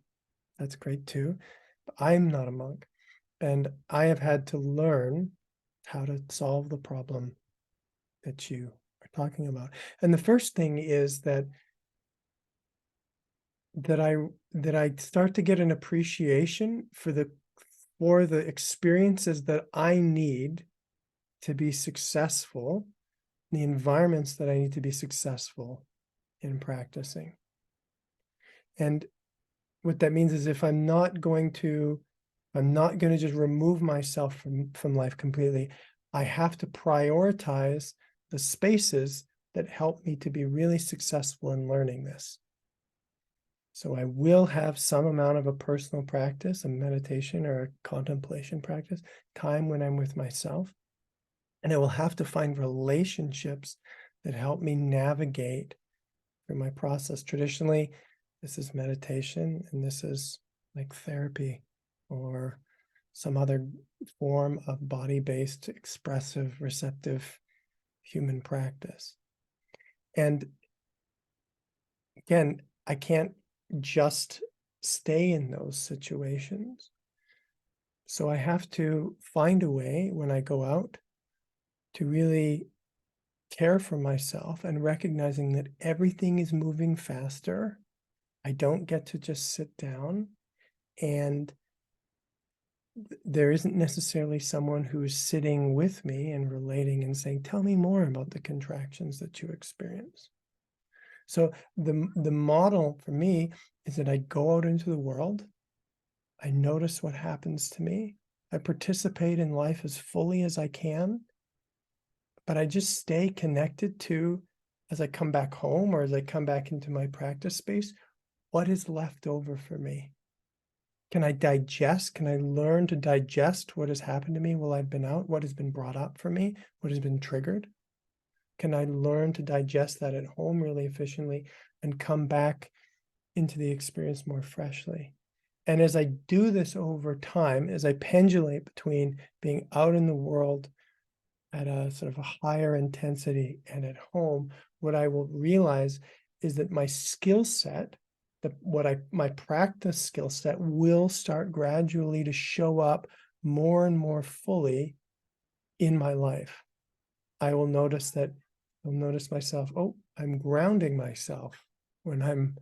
that's great too. But I'm not a monk. And I have had to learn how to solve the problem that you are talking about. And the first thing is that I start to get an appreciation for the experiences that I need to be successful, the environments that I need to be successful in practicing. And what that means is if I'm not going to just remove myself from life completely, I have to prioritize the spaces that help me to be really successful in learning this. So I will have some amount of a personal practice, a meditation or a contemplation practice, time when I'm with myself. And I will have to find relationships that help me navigate through my process. Traditionally, this is meditation, and this is like therapy or some other form of body-based, expressive, receptive human practice. And again, I can't just stay in those situations. So I have to find a way when I go out to really care for myself and recognizing that everything is moving faster. I don't get to just sit down, and there isn't necessarily someone who is sitting with me and relating and saying, tell me more about the contractions that you experience. So the model for me is that I go out into the world, I notice what happens to me, I participate in life as fully as I can, but I just stay connected to, as I come back home or as I come back into my practice space, what is left over for me? Can I digest? Can I learn to digest what has happened to me while I've been out? What has been brought up for me? What has been triggered? Can I learn to digest that at home really efficiently and come back into the experience more freshly? And as I do this over time, as I pendulate between being out in the world at a sort of a higher intensity and at home, what I will realize is that my skill set, my practice skill set will start gradually to show up more and more fully in my life. I will notice that I'll notice myself, oh, I'm grounding myself when I'm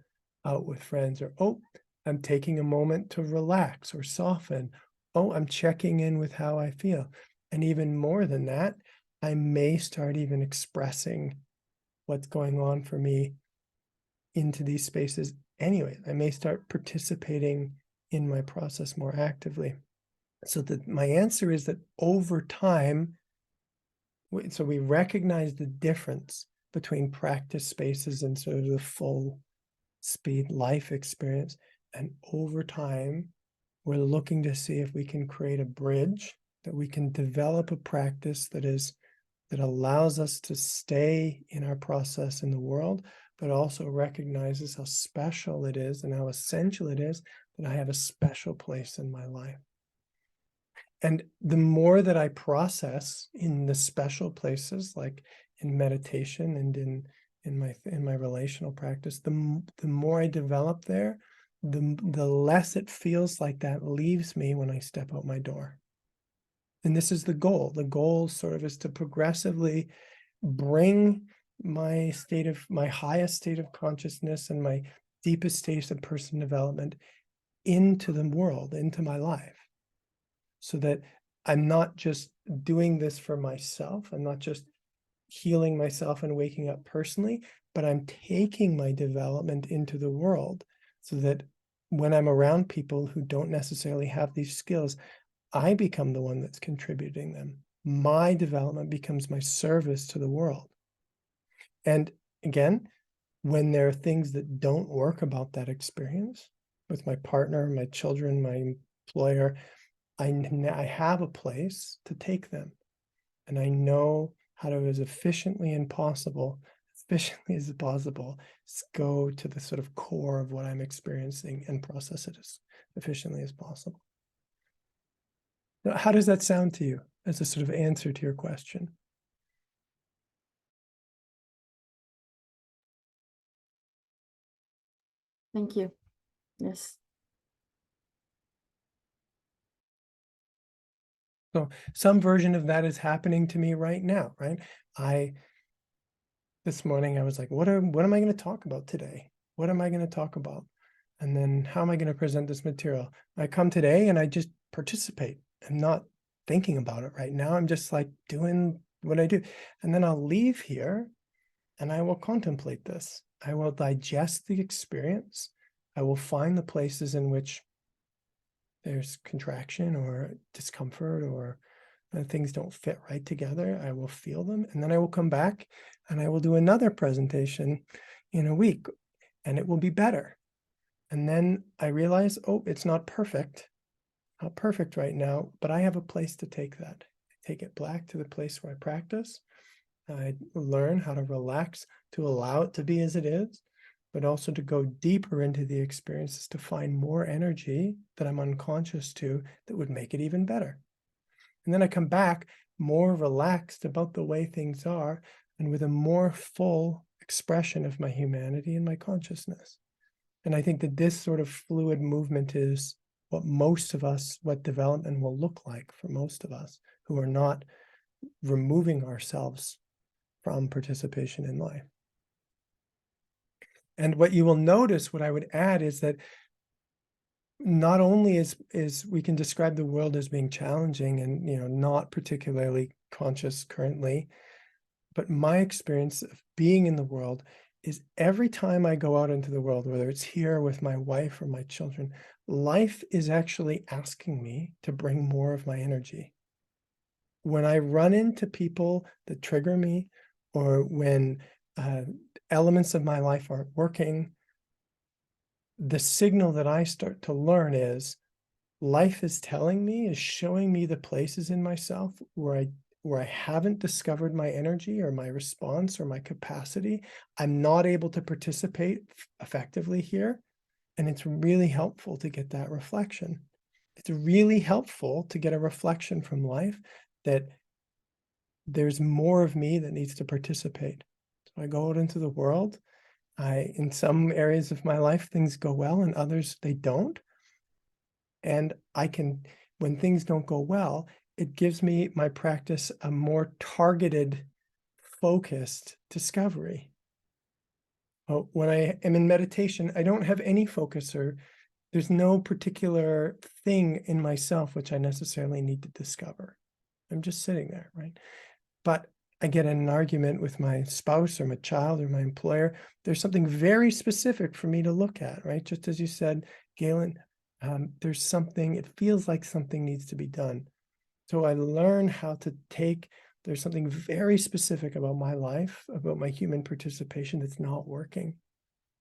out with friends, or oh, I'm taking a moment to relax or soften. Oh, I'm checking in with how I feel. And even more than that, I may start even expressing what's going on for me into these spaces anyway. I may start participating in my process more actively. So that my answer is that over time, so we recognize the difference between practice spaces and sort of the full speed life experience. And over time, we're looking to see if we can create a bridge, that we can develop a practice that that allows us to stay in our process in the world, but also recognizes how special it is and how essential it is that I have a special place in my life. And the more that I process in the special places, like in meditation and in my relational practice, the more I develop there, the less it feels like that leaves me when I step out my door. And this is the goal. The goal sort of is to progressively bring my highest state of consciousness and my deepest state of person development into the world, into my life, so that I'm not just doing this for myself. I'm not just healing myself and waking up personally, but I'm taking my development into the world, so that when I'm around people who don't necessarily have these skills, I become the one that's contributing them. My development becomes my service to the world. And again, when there are things that don't work about that experience with my partner, my children, my employer, I have a place to take them. And I know how to, as efficiently as possible, go to the sort of core of what I'm experiencing and process it as efficiently as possible. Now, how does that sound to you as a sort of answer to your question? Thank you. Yes. So some version of that is happening to me right now, right? This morning I was like, what am I going to talk about today? What am I going to talk about? And then how am I going to present this material? I come today and I just participate. I'm not thinking about it right now. I'm just like doing what I do. And then I'll leave here and I will contemplate this. I will digest the experience. I will find the places in which there's contraction or discomfort or things don't fit right together. I will feel them. And then I will come back and I will do another presentation in a week and it will be better. And then I realize, oh, it's not perfect. Not perfect right now, but I have a place to take that. I take it back to the place where I practice. I learn how to relax, to allow it to be as it is, but also to go deeper into the experiences to find more energy that I'm unconscious to that would make it even better. And then I come back more relaxed about the way things are and with a more full expression of my humanity and my consciousness. And I think that this sort of fluid movement is what development will look like for most of us who are not removing ourselves from participation in life. And what you will notice, what I would add, is that not only is we can describe the world as being challenging and not particularly conscious currently, but my experience of being in the world is every time I go out into the world, whether it's here with my wife or my children, life is actually asking me to bring more of my energy. When I run into people that trigger me, or when elements of my life aren't working, the signal that I start to learn is life is showing me the places in myself where I haven't discovered my energy or my response or my capacity. I'm not able to participate effectively here. And it's really helpful to get that reflection. It's really helpful to get a reflection from life that there's more of me that needs to participate. So I go out into the world. In some areas of my life, things go well, and others they don't. And when things don't go well, it gives me, my practice, a more targeted, focused discovery. When I am in meditation, I don't have any focus, or there's no particular thing in myself which I necessarily need to discover. I'm just sitting there, right? But I get in an argument with my spouse or my child or my employer, there's something very specific for me to look at, right? Just as you said, Galen, there's something, it feels like something needs to be done. So I learn how to there's something very specific about my life, about my human participation that's not working.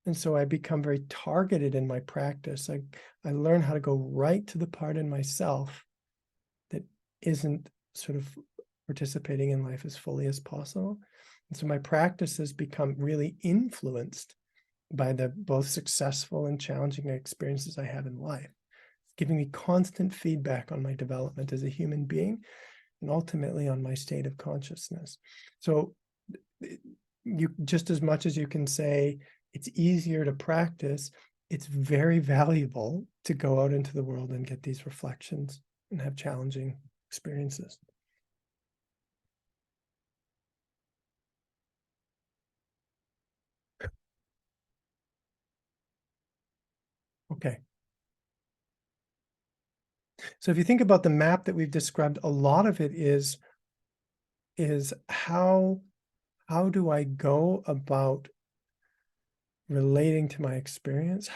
And so I become very targeted in my practice. I learn how to go right to the part in myself that isn't sort of participating in life as fully as possible. And so my practices become really influenced by the both successful and challenging experiences I have in life, giving me constant feedback on my development as a human being and ultimately on my state of consciousness. So you, just as much as you can say it's easier to practice, it's very valuable to go out into the world and get these reflections and have challenging experiences. Okay. So if you think about the map that we've described, a lot of it is how do I go about relating to my experience?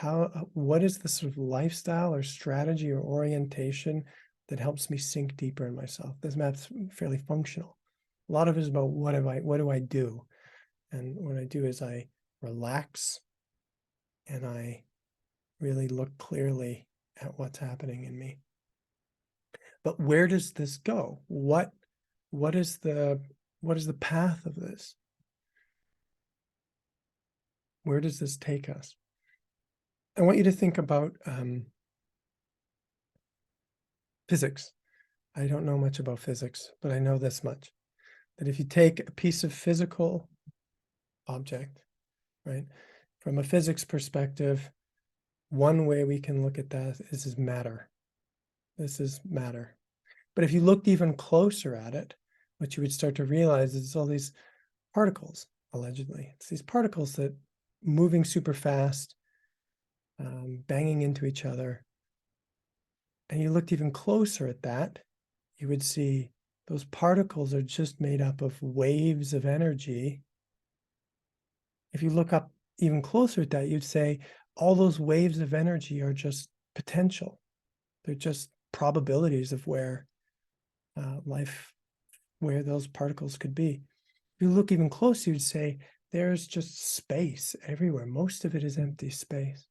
What is the sort of lifestyle or strategy or orientation that helps me sink deeper in myself? This map's fairly functional. A lot of it is about what do I do? And what I do is I relax and I really look clearly at what's happening in me. But where does this go? What is the path of this? Where does this take us? I want you to think about physics. I don't know much about physics, but I know this much, that if you take a piece of physical object, right, from a physics perspective, one way we can look at that is matter. This is matter. But if you looked even closer at it, what you would start to realize is all these particles, allegedly. It's these particles that moving super fast, banging into each other. And you looked even closer at that, you would see those particles are just made up of waves of energy. If you look up even closer at that, you'd say all those waves of energy are just potential. They're just probabilities of where where those particles could be. If you look even closer, you'd say there's just space everywhere. Most of it is empty space.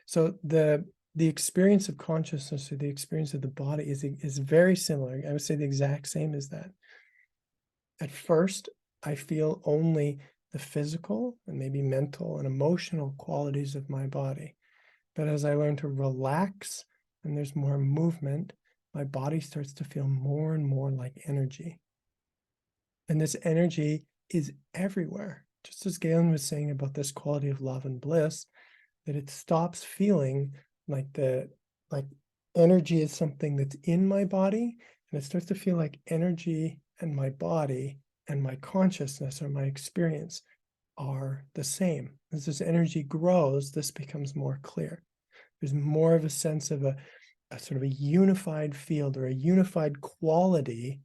So the experience of consciousness or the experience of the body is very similar. I would say the exact same as that. At first, I feel only the physical and maybe mental and emotional qualities of my body. But as I learn to relax and there's more movement, my body starts to feel more and more like energy. And this energy is everywhere. Just as Galen was saying about this quality of love and bliss, that it stops feeling like energy is something that's in my body, and it starts to feel like energy and my body and my consciousness or my experience are the same. As this energy grows, this becomes more clear. There's more of a sense of a sort of a unified field or a unified quality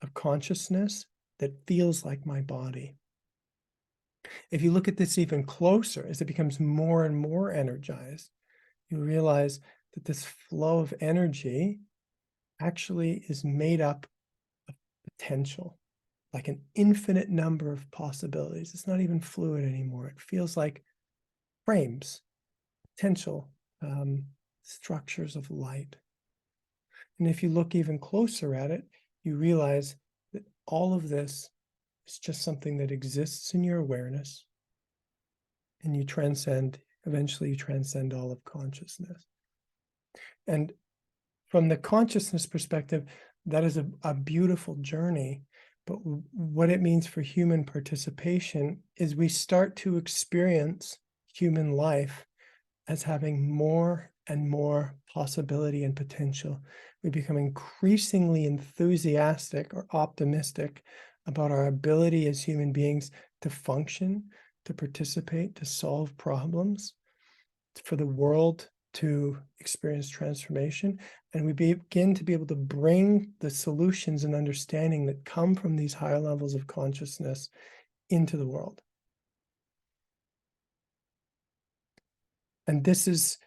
of consciousness that feels like my body. If you look at this even closer, as it becomes more and more energized, you realize that this flow of energy actually is made up of potential, like an infinite number of possibilities. It's not even fluid anymore. It feels like frames, potential structures of light. And if you look even closer at it, you realize that all of this is just something that exists in your awareness, and you transcend, eventually you transcend all of consciousness. And from the consciousness perspective, that is a beautiful journey. But what it means for human participation is we start to experience human life as having more and more possibility and potential. We become increasingly enthusiastic or optimistic about our ability as human beings to function, to participate, to solve problems, for the world to experience transformation. And we begin to be able to bring the solutions and understanding that come from these higher levels of consciousness into the world. And this is,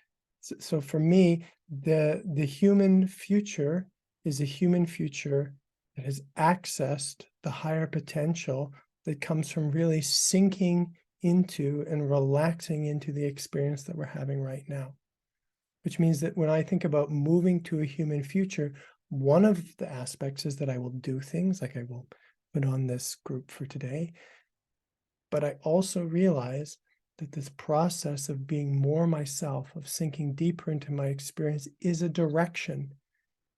so for me, the human future is a human future that has accessed the higher potential that comes from really sinking into and relaxing into the experience that we're having right now. Which means that when I think about moving to a human future, one of the aspects is that I will do things, like I will put on this group for today. But I also realize that this process of being more myself, of sinking deeper into my experience, is a direction.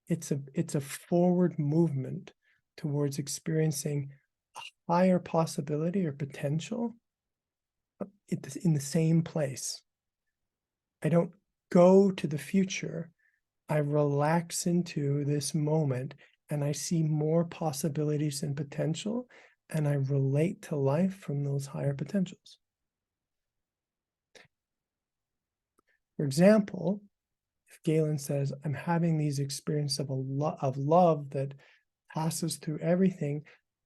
It's a forward movement towards experiencing a higher possibility or potential in the same place. I don't go to the future. I relax into this moment and I see more possibilities and potential, and I relate to life from those higher potentials. For example, if Galen says, I'm having these experiences of love that passes through everything,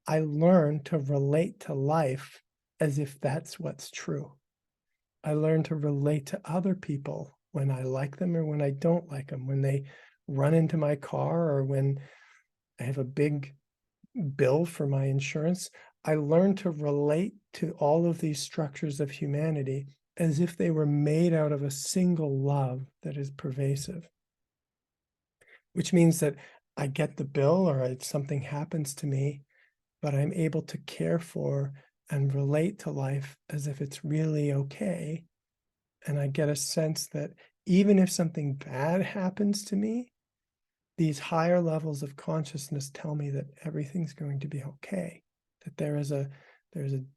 I learn to relate to life as if that's what's true. I learn to relate to other people when I like them or when I don't like them, when they run into my car or when I have a big bill for my insurance. I learn to relate to all of these structures of humanity as if they were made out of a single love that is pervasive, which means that I get the bill or something happens to me, but I'm able to care for and relate to life as if it's really okay. And I get a sense that even if something bad happens to me, these higher levels of consciousness tell me that everything's going to be okay, that there's a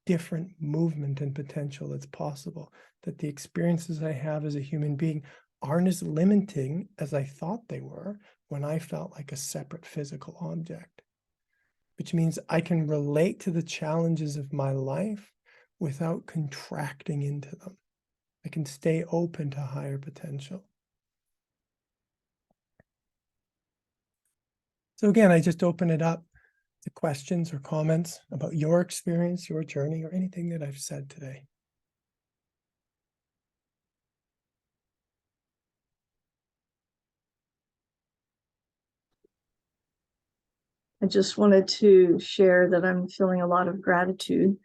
different movement and potential that's possible, that the experiences I have as a human being aren't as limiting as I thought they were when I felt like a separate physical object, which means I can relate to the challenges of my life without contracting into them. I can stay open to higher potential. So again, I just open it up to questions or comments about your experience, your journey, or anything that I've said today. I just wanted to share that I'm feeling a lot of gratitude.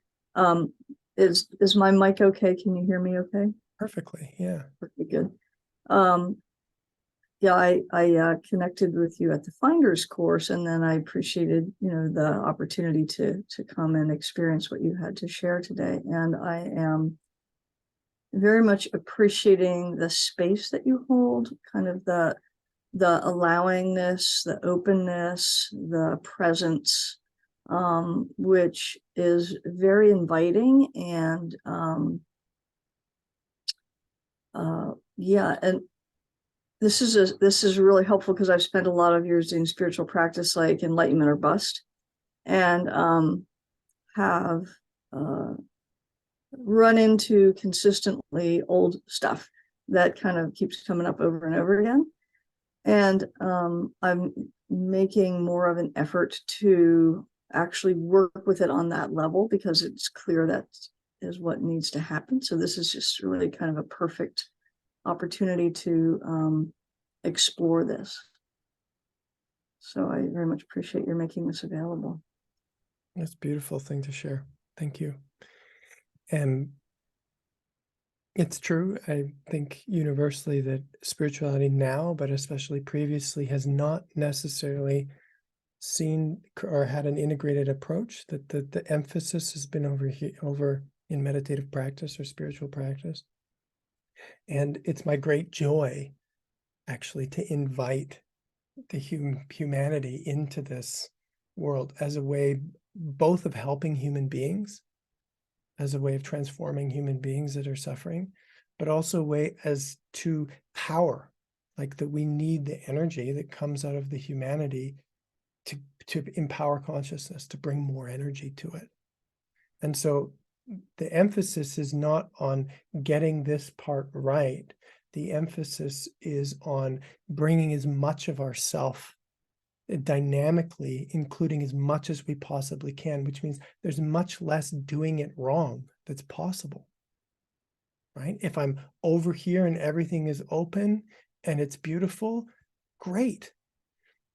Is my mic okay? Can you hear me okay? Perfectly, yeah. Pretty good. Yeah, I connected with you at the Finders course, and then I appreciated, the opportunity to come and experience what you had to share today. And I am very much appreciating the space that you hold, kind of the allowingness, the openness, the presence, which is very inviting. And yeah, and this is really helpful because I've spent a lot of years doing spiritual practice like enlightenment or bust, and have run into consistently old stuff that kind of keeps coming up over and over again. And I'm making more of an effort to actually work with it on that level because it's clear that is what needs to happen. So this is just really kind of a perfect opportunity to explore this. So I very much appreciate your making this available. That's a beautiful thing to share. Thank you. And it's true, I think universally, that spirituality now, but especially previously, has not necessarily seen or had an integrated approach, that the emphasis has been over in meditative practice or spiritual practice. And it's my great joy, actually, to invite the humanity into this world as a way both of helping human beings, as a way of transforming human beings that are suffering, but also a way as to power, like that we need the energy that comes out of the humanity to empower consciousness, to bring more energy to it. And so the emphasis is not on getting this part right. The emphasis is on bringing as much of ourself dynamically, including as much as we possibly can, which means there's much less doing it wrong that's possible, right? If I'm over here and everything is open and it's beautiful, great.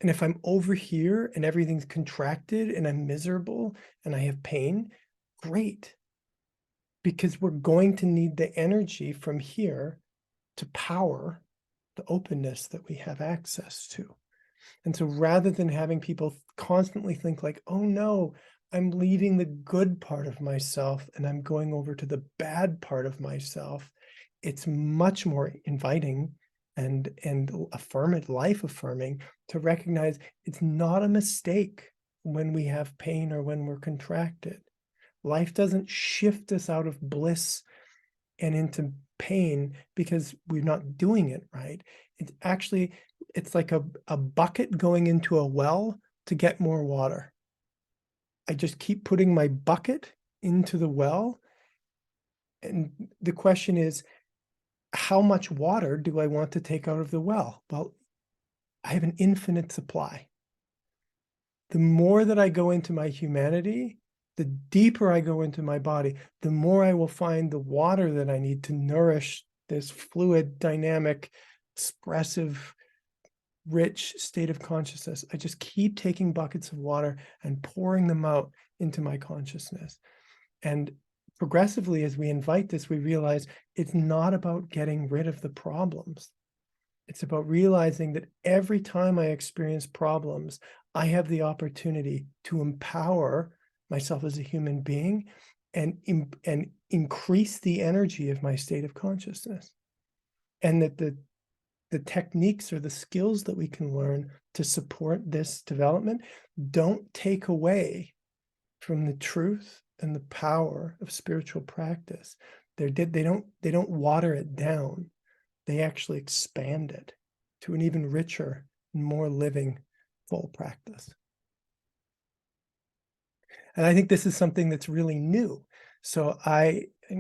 And if I'm over here and everything's contracted and I'm miserable and I have pain, great. Because we're going to need the energy from here to power the openness that we have access to. And so rather than having people constantly think like, oh no, I'm leaving the good part of myself and I'm going over to the bad part of myself, it's much more inviting and life affirming to recognize it's not a mistake when we have pain or when we're contracted. Life doesn't shift us out of bliss and into pain because we're not doing it right. It's actually, it's like a bucket going into a well to get more water. I just keep putting my bucket into the well. And the question is, how much water do I want to take out of the well? Well, I have an infinite supply. The more that I go into my humanity, the deeper I go into my body, the more I will find the water that I need to nourish this fluid, dynamic, expressive, rich state of consciousness. I just keep taking buckets of water and pouring them out into my consciousness. And progressively, as we invite this, we realize it's not about getting rid of the problems. It's about realizing that every time I experience problems, I have the opportunity to empower myself as a human being and increase the energy of my state of consciousness. And that the techniques or the skills that we can learn to support this development don't take away from the truth and the power of spiritual practice. They don't water it down. They actually expand it to an even richer and more living, full practice. And I think this is something that's really new. So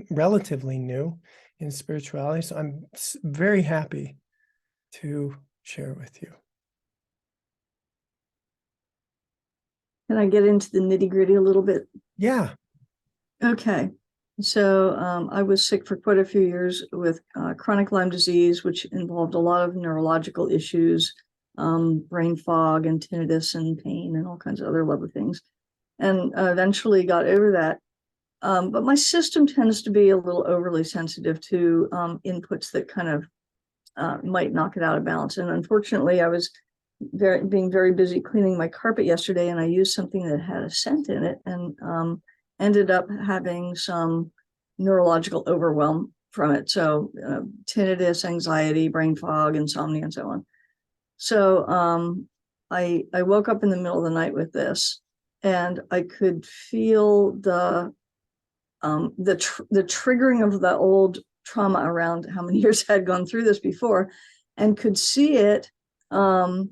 relatively new in spirituality. So I'm very happy to share with you. Can I get into the nitty-gritty a little bit? Yeah. Okay. So I was sick for quite a few years with chronic Lyme disease, which involved a lot of neurological issues, brain fog and tinnitus and pain and all kinds of other lovely things. And eventually got over that. But my system tends to be a little overly sensitive to inputs that kind of might knock it out of balance. And unfortunately, I was being very busy cleaning my carpet yesterday, and I used something that had a scent in it, and ended up having some neurological overwhelm from it. So tinnitus, anxiety, brain fog, insomnia, and so on. So I woke up in the middle of the night with this, and I could feel the triggering of the old trauma around how many years I had gone through this before, and could see it, and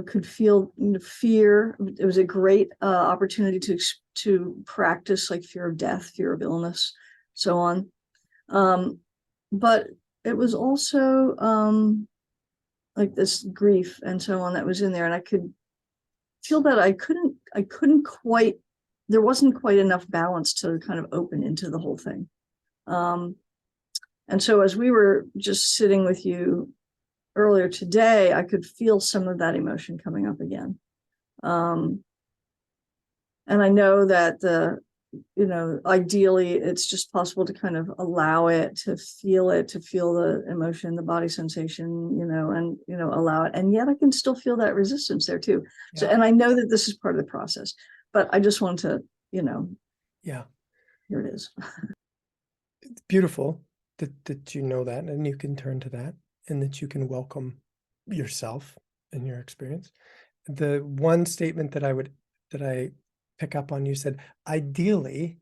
could feel fear. It was a great opportunity to practice like fear of death, fear of illness, so on. But it was also like this grief and so on that was in there, and I could feel that I couldn't quite, there wasn't quite enough balance to kind of open into the whole thing. And so as we were just sitting with you earlier today, I could feel some of that emotion coming up again. And I know that ideally it's just possible to kind of allow it, to feel the emotion, the body sensation, and allow it. And yet I can still feel that resistance there too. Yeah. So, and I know that this is part of the process, but I just want to, yeah, here it is. It's beautiful that you know that, and you can turn to that, and that you can welcome yourself and your experience. The one statement that I pick up on, you said, ideally,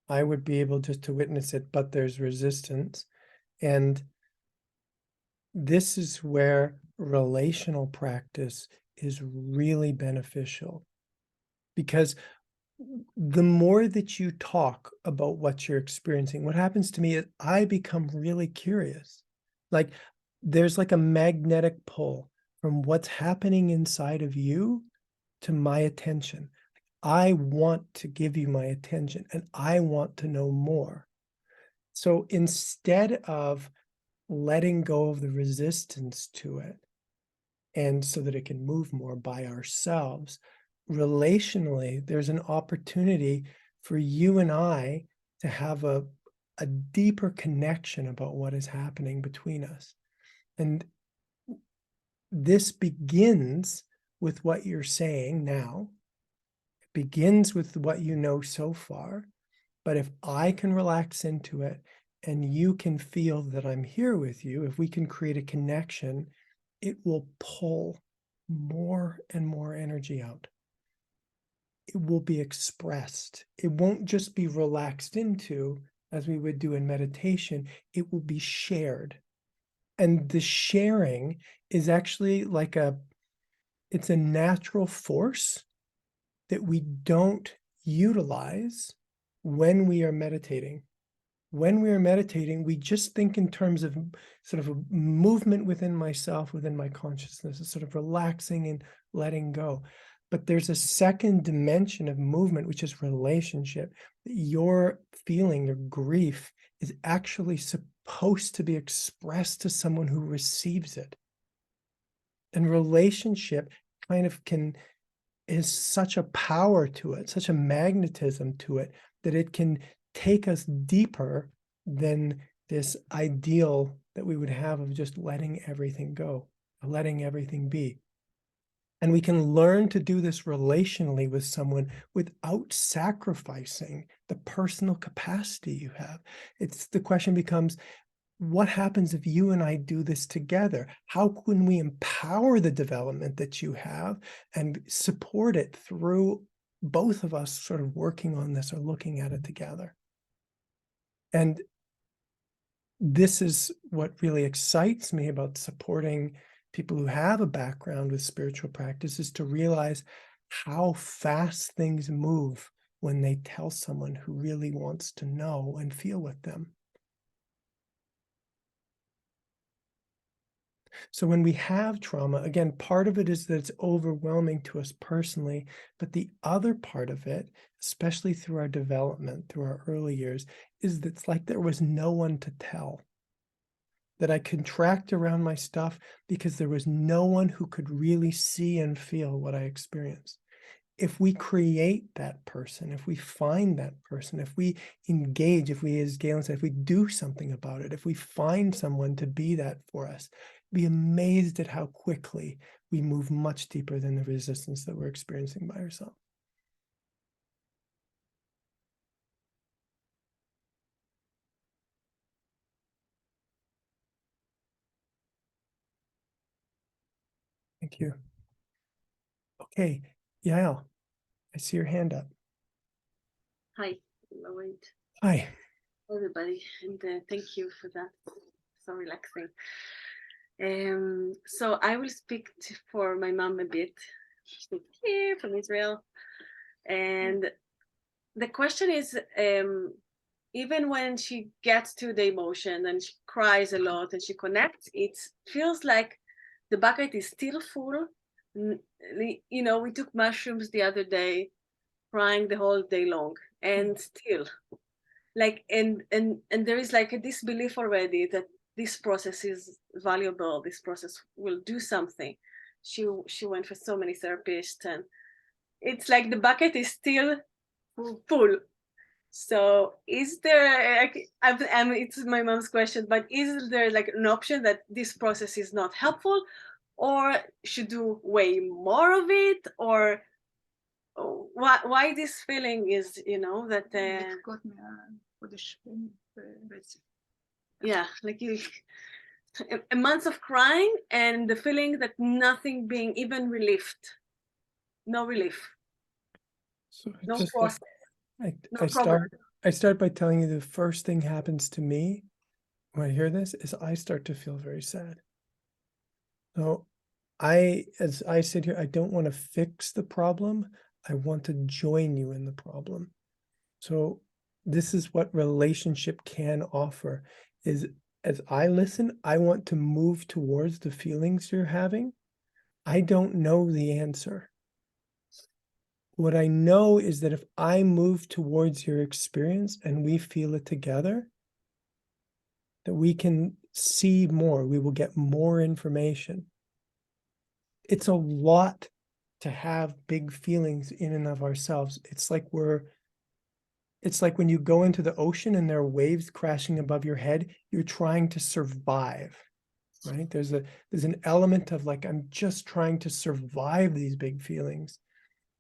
I would be able just to witness it, but there's resistance. And this is where relational practice is really beneficial, because the more that you talk about what you're experiencing, what happens to me is I become really curious. Like there's like a magnetic pull from what's happening inside of you to my attention. I want to give you my attention, and I want to know more. So instead of letting go of the resistance to it, and so that it can move more by ourselves, relationally, there's an opportunity for you and I to have a deeper connection about what is happening between us. And this begins with what you're saying now. It begins with what you know so far. But if I can relax into it and you can feel that I'm here with you, if we can create a connection, it will pull more and more energy out. It will be expressed. It won't just be relaxed into, as we would do in meditation, it will be shared. And the sharing is actually like it's a natural force that we don't utilize when we are meditating. When we are meditating, we just think in terms of sort of a movement within myself, within my consciousness, it's sort of relaxing and letting go. But there's a second dimension of movement, which is relationship. Your feeling, your grief is actually supposed to be expressed to someone who receives it. And relationship kind of is such a power to it, such a magnetism to it, that it can take us deeper than this ideal that we would have of just letting everything go, letting everything be. And we can learn to do this relationally with someone without sacrificing the personal capacity you have. The question becomes, what happens if you and I do this together? How can we empower the development that you have and support it through both of us sort of working on this or looking at it together? And this is what really excites me about supporting people who have a background with spiritual practice, is to realize how fast things move when they tell someone who really wants to know and feel with them. So when we have trauma, again, part of it is that it's overwhelming to us personally, but the other part of it, especially through our development, through our early years, is that it's like there was no one to tell. That I contract around my stuff because there was no one who could really see and feel what I experienced. If we create that person, if we find that person, if we engage, if we, as Galen said, if we do something about it, if we find someone to be that for us, be amazed at how quickly we move much deeper than the resistance that we're experiencing by ourselves. Thank you. Okay, Yael, I see your hand up. Hi, Lauren. Hi. Everybody, and thank you for that. So relaxing. So I will speak for my mom a bit. She's here from Israel, and the question is, even when she gets to the emotion and she cries a lot and she connects, it feels like the bucket is still full. You know, we took mushrooms the other day, crying the whole day long, and still, like, and there is like a disbelief already that this process is valuable. This process will do something. She went for so many therapists, and it's like the bucket is still full. So is there, it's my mom's question, but is there like an option that this process is not helpful, or should do way more of it, or why this feeling is, you know, that yeah, like a month of crying and the feeling that nothing being even relieved, no relief, So no just process. I start by telling you the first thing happens to me when I hear this is I start to feel very sad. So as I sit here, I don't want to fix the problem. I want to join you in the problem. So this is what relationship can offer, is as I listen, I want to move towards the feelings you're having. I don't know the answer. What I know is that if I move towards your experience and we feel it together, that we can see more, we will get more information. It's a lot to have big feelings in and of ourselves. It's like when you go into the ocean and there are waves crashing above your head, you're trying to survive. right? There's an element of like, I'm just trying to survive these big feelings.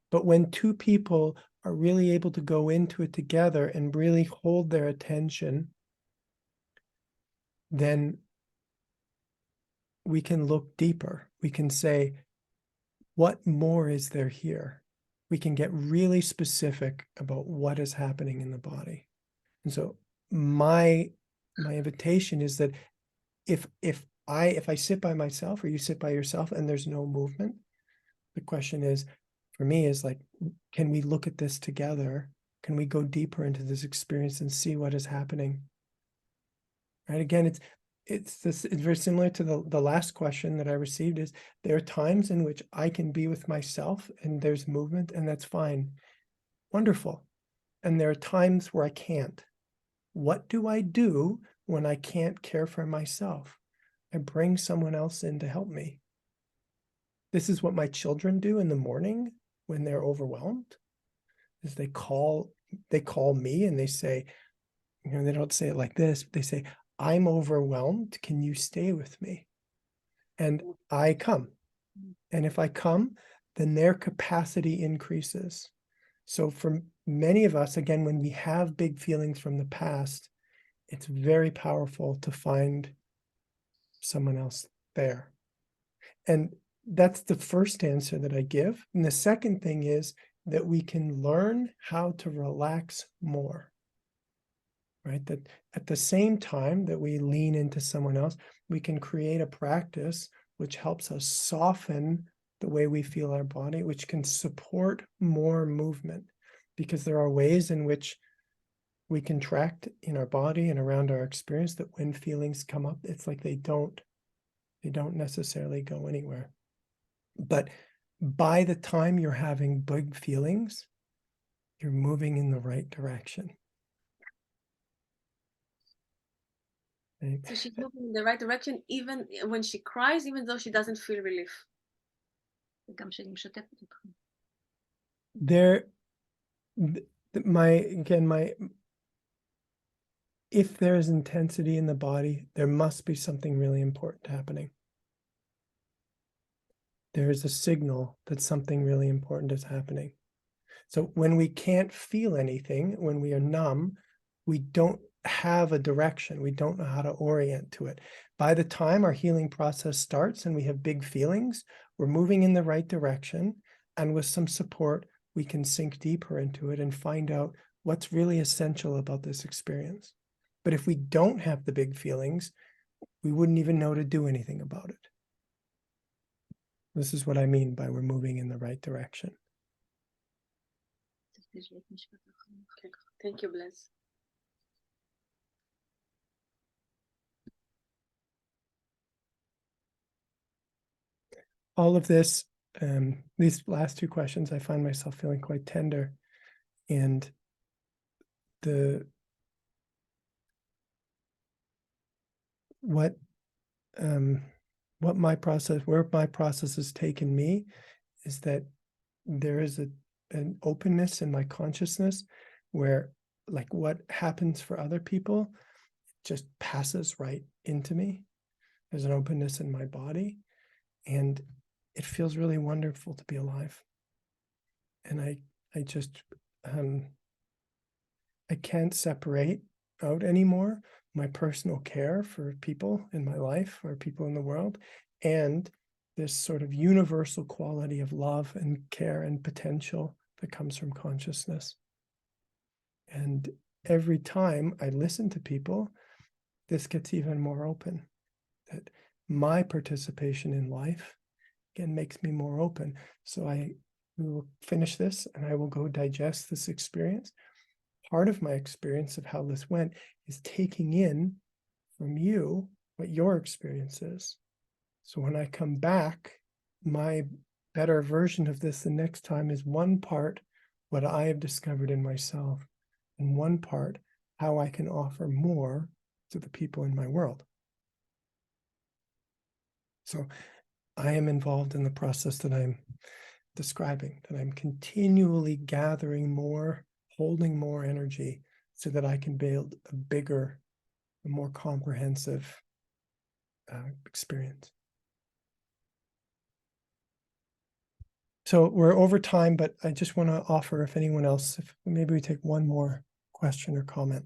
But when two people are really able to go into it together and really hold their attention, then we can look deeper. We can say, what more is there here? We can get really specific about what is happening in the body. And so my invitation is that if I sit by myself or you sit by yourself and there's no movement, the question is, for me, is like, can we look at this together? Can we go deeper into this experience and see what is happening? Right? Again, it's very similar to the last question that I received, is there are times in which I can be with myself and there's movement and that's fine. Wonderful. And there are times where I can't. What do I do when I can't care for myself? I bring someone else in to help me. This is what my children do in the morning when they're overwhelmed, is they call me and they say, you know, they don't say it like this, but they say, I'm overwhelmed. Can you stay with me? And I come. And if I come, then their capacity increases. So for many of us, again, when we have big feelings from the past, it's very powerful to find someone else there. And that's the first answer that I give. And the second thing is that we can learn how to relax more, right? That at the same time that we lean into someone else, we can create a practice which helps us soften the way we feel our body, which can support more movement, because there are ways in which we contract in our body and around our experience that when feelings come up, it's like they don't necessarily go anywhere. But by the time you're having big feelings, you're moving in the right direction. Right? So she's moving in the right direction even when she cries, even though she doesn't feel relief. There, if there is intensity in the body, there must be something really important happening. There is a signal that something really important is happening. So when we can't feel anything, when we are numb, we don't have a direction. We don't know how to orient to it. By the time our healing process starts and we have big feelings, we're moving in the right direction. And with some support, we can sink deeper into it and find out what's really essential about this experience. But if we don't have the big feelings, we wouldn't even know to do anything about it. This is what I mean by we're moving in the right direction. Thank you, Bless. All of this, these last two questions, I find myself feeling quite tender. And where my process has taken me is that there is an openness in my consciousness where, like, what happens for other people just passes right into me. There's an openness in my body, and it feels really wonderful to be alive. And I just I can't separate out anymore my personal care for people in my life or people in the world, and this sort of universal quality of love and care and potential that comes from consciousness. And every time I listen to people, this gets even more open, that my participation in life, again, makes me more open. So we will finish this and I will go digest this experience. Part of my experience of how this went is taking in from you what your experience is. So when I come back, my better version of this the next time is one part what I have discovered in myself, and one part how I can offer more to the people in my world. So I am involved in the process that I'm describing, that I'm continually gathering more, holding more energy so that I can build a bigger, a more comprehensive experience. So we're over time, but I just want to offer, if anyone else, if maybe we take one more question or comment.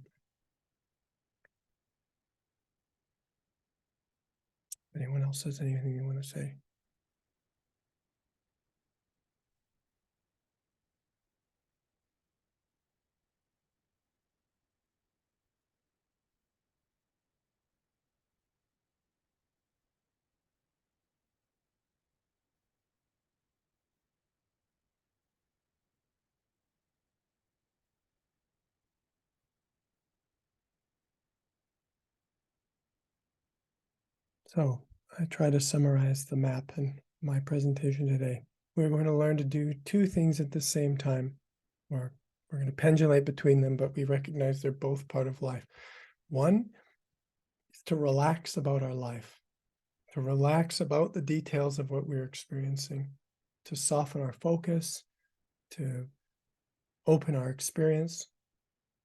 Anyone else has anything you want to say? So I try to summarize the map in my presentation today. We're going to learn to do two things at the same time, or we're going to pendulate between them, but we recognize they're both part of life. One is to relax about our life, to relax about the details of what we're experiencing, to soften our focus, to open our experience,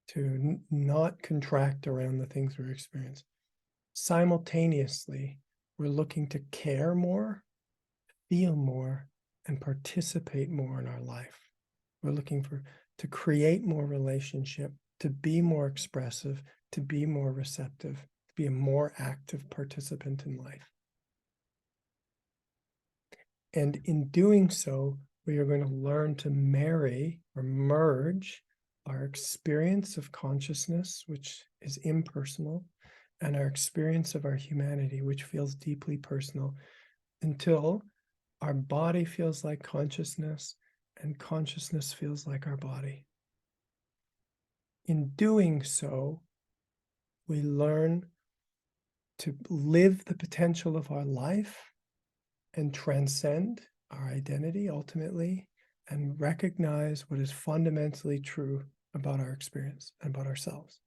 to not contract around the things we're experiencing. Simultaneously, we're looking to care more, feel more, and participate more in our life. We're looking to create more relationship, to be more expressive, to be more receptive, to be a more active participant in life. And in doing so, we are going to learn to marry or merge our experience of consciousness, which is impersonal, and our experience of our humanity, which feels deeply personal, until our body feels like consciousness and consciousness feels like our body. In doing so, we learn to live the potential of our life and transcend our identity ultimately, and recognize what is fundamentally true about our experience and about ourselves.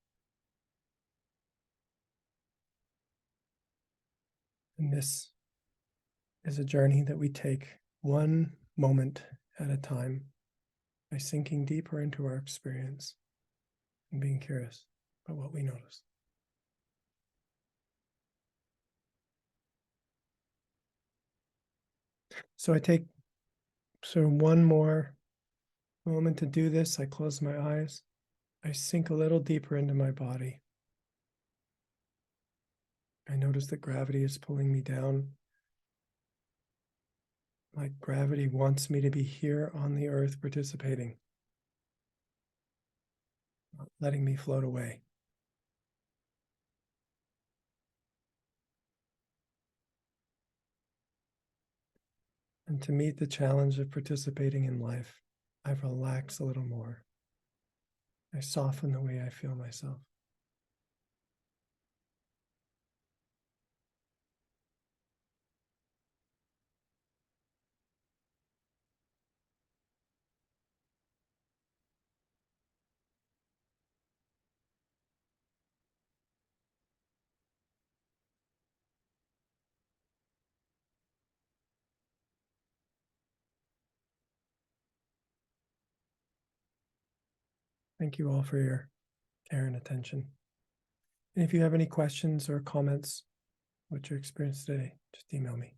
And this is a journey that we take one moment at a time by sinking deeper into our experience and being curious about what we notice. So I take sort of one more moment to do this. I close my eyes. I sink a little deeper into my body. I notice that gravity is pulling me down. Like gravity wants me to be here on the earth participating, not letting me float away. And to meet the challenge of participating in life, I relax a little more. I soften the way I feel myself. Thank you all for your care and attention. And if you have any questions or comments about your experience today, just email me.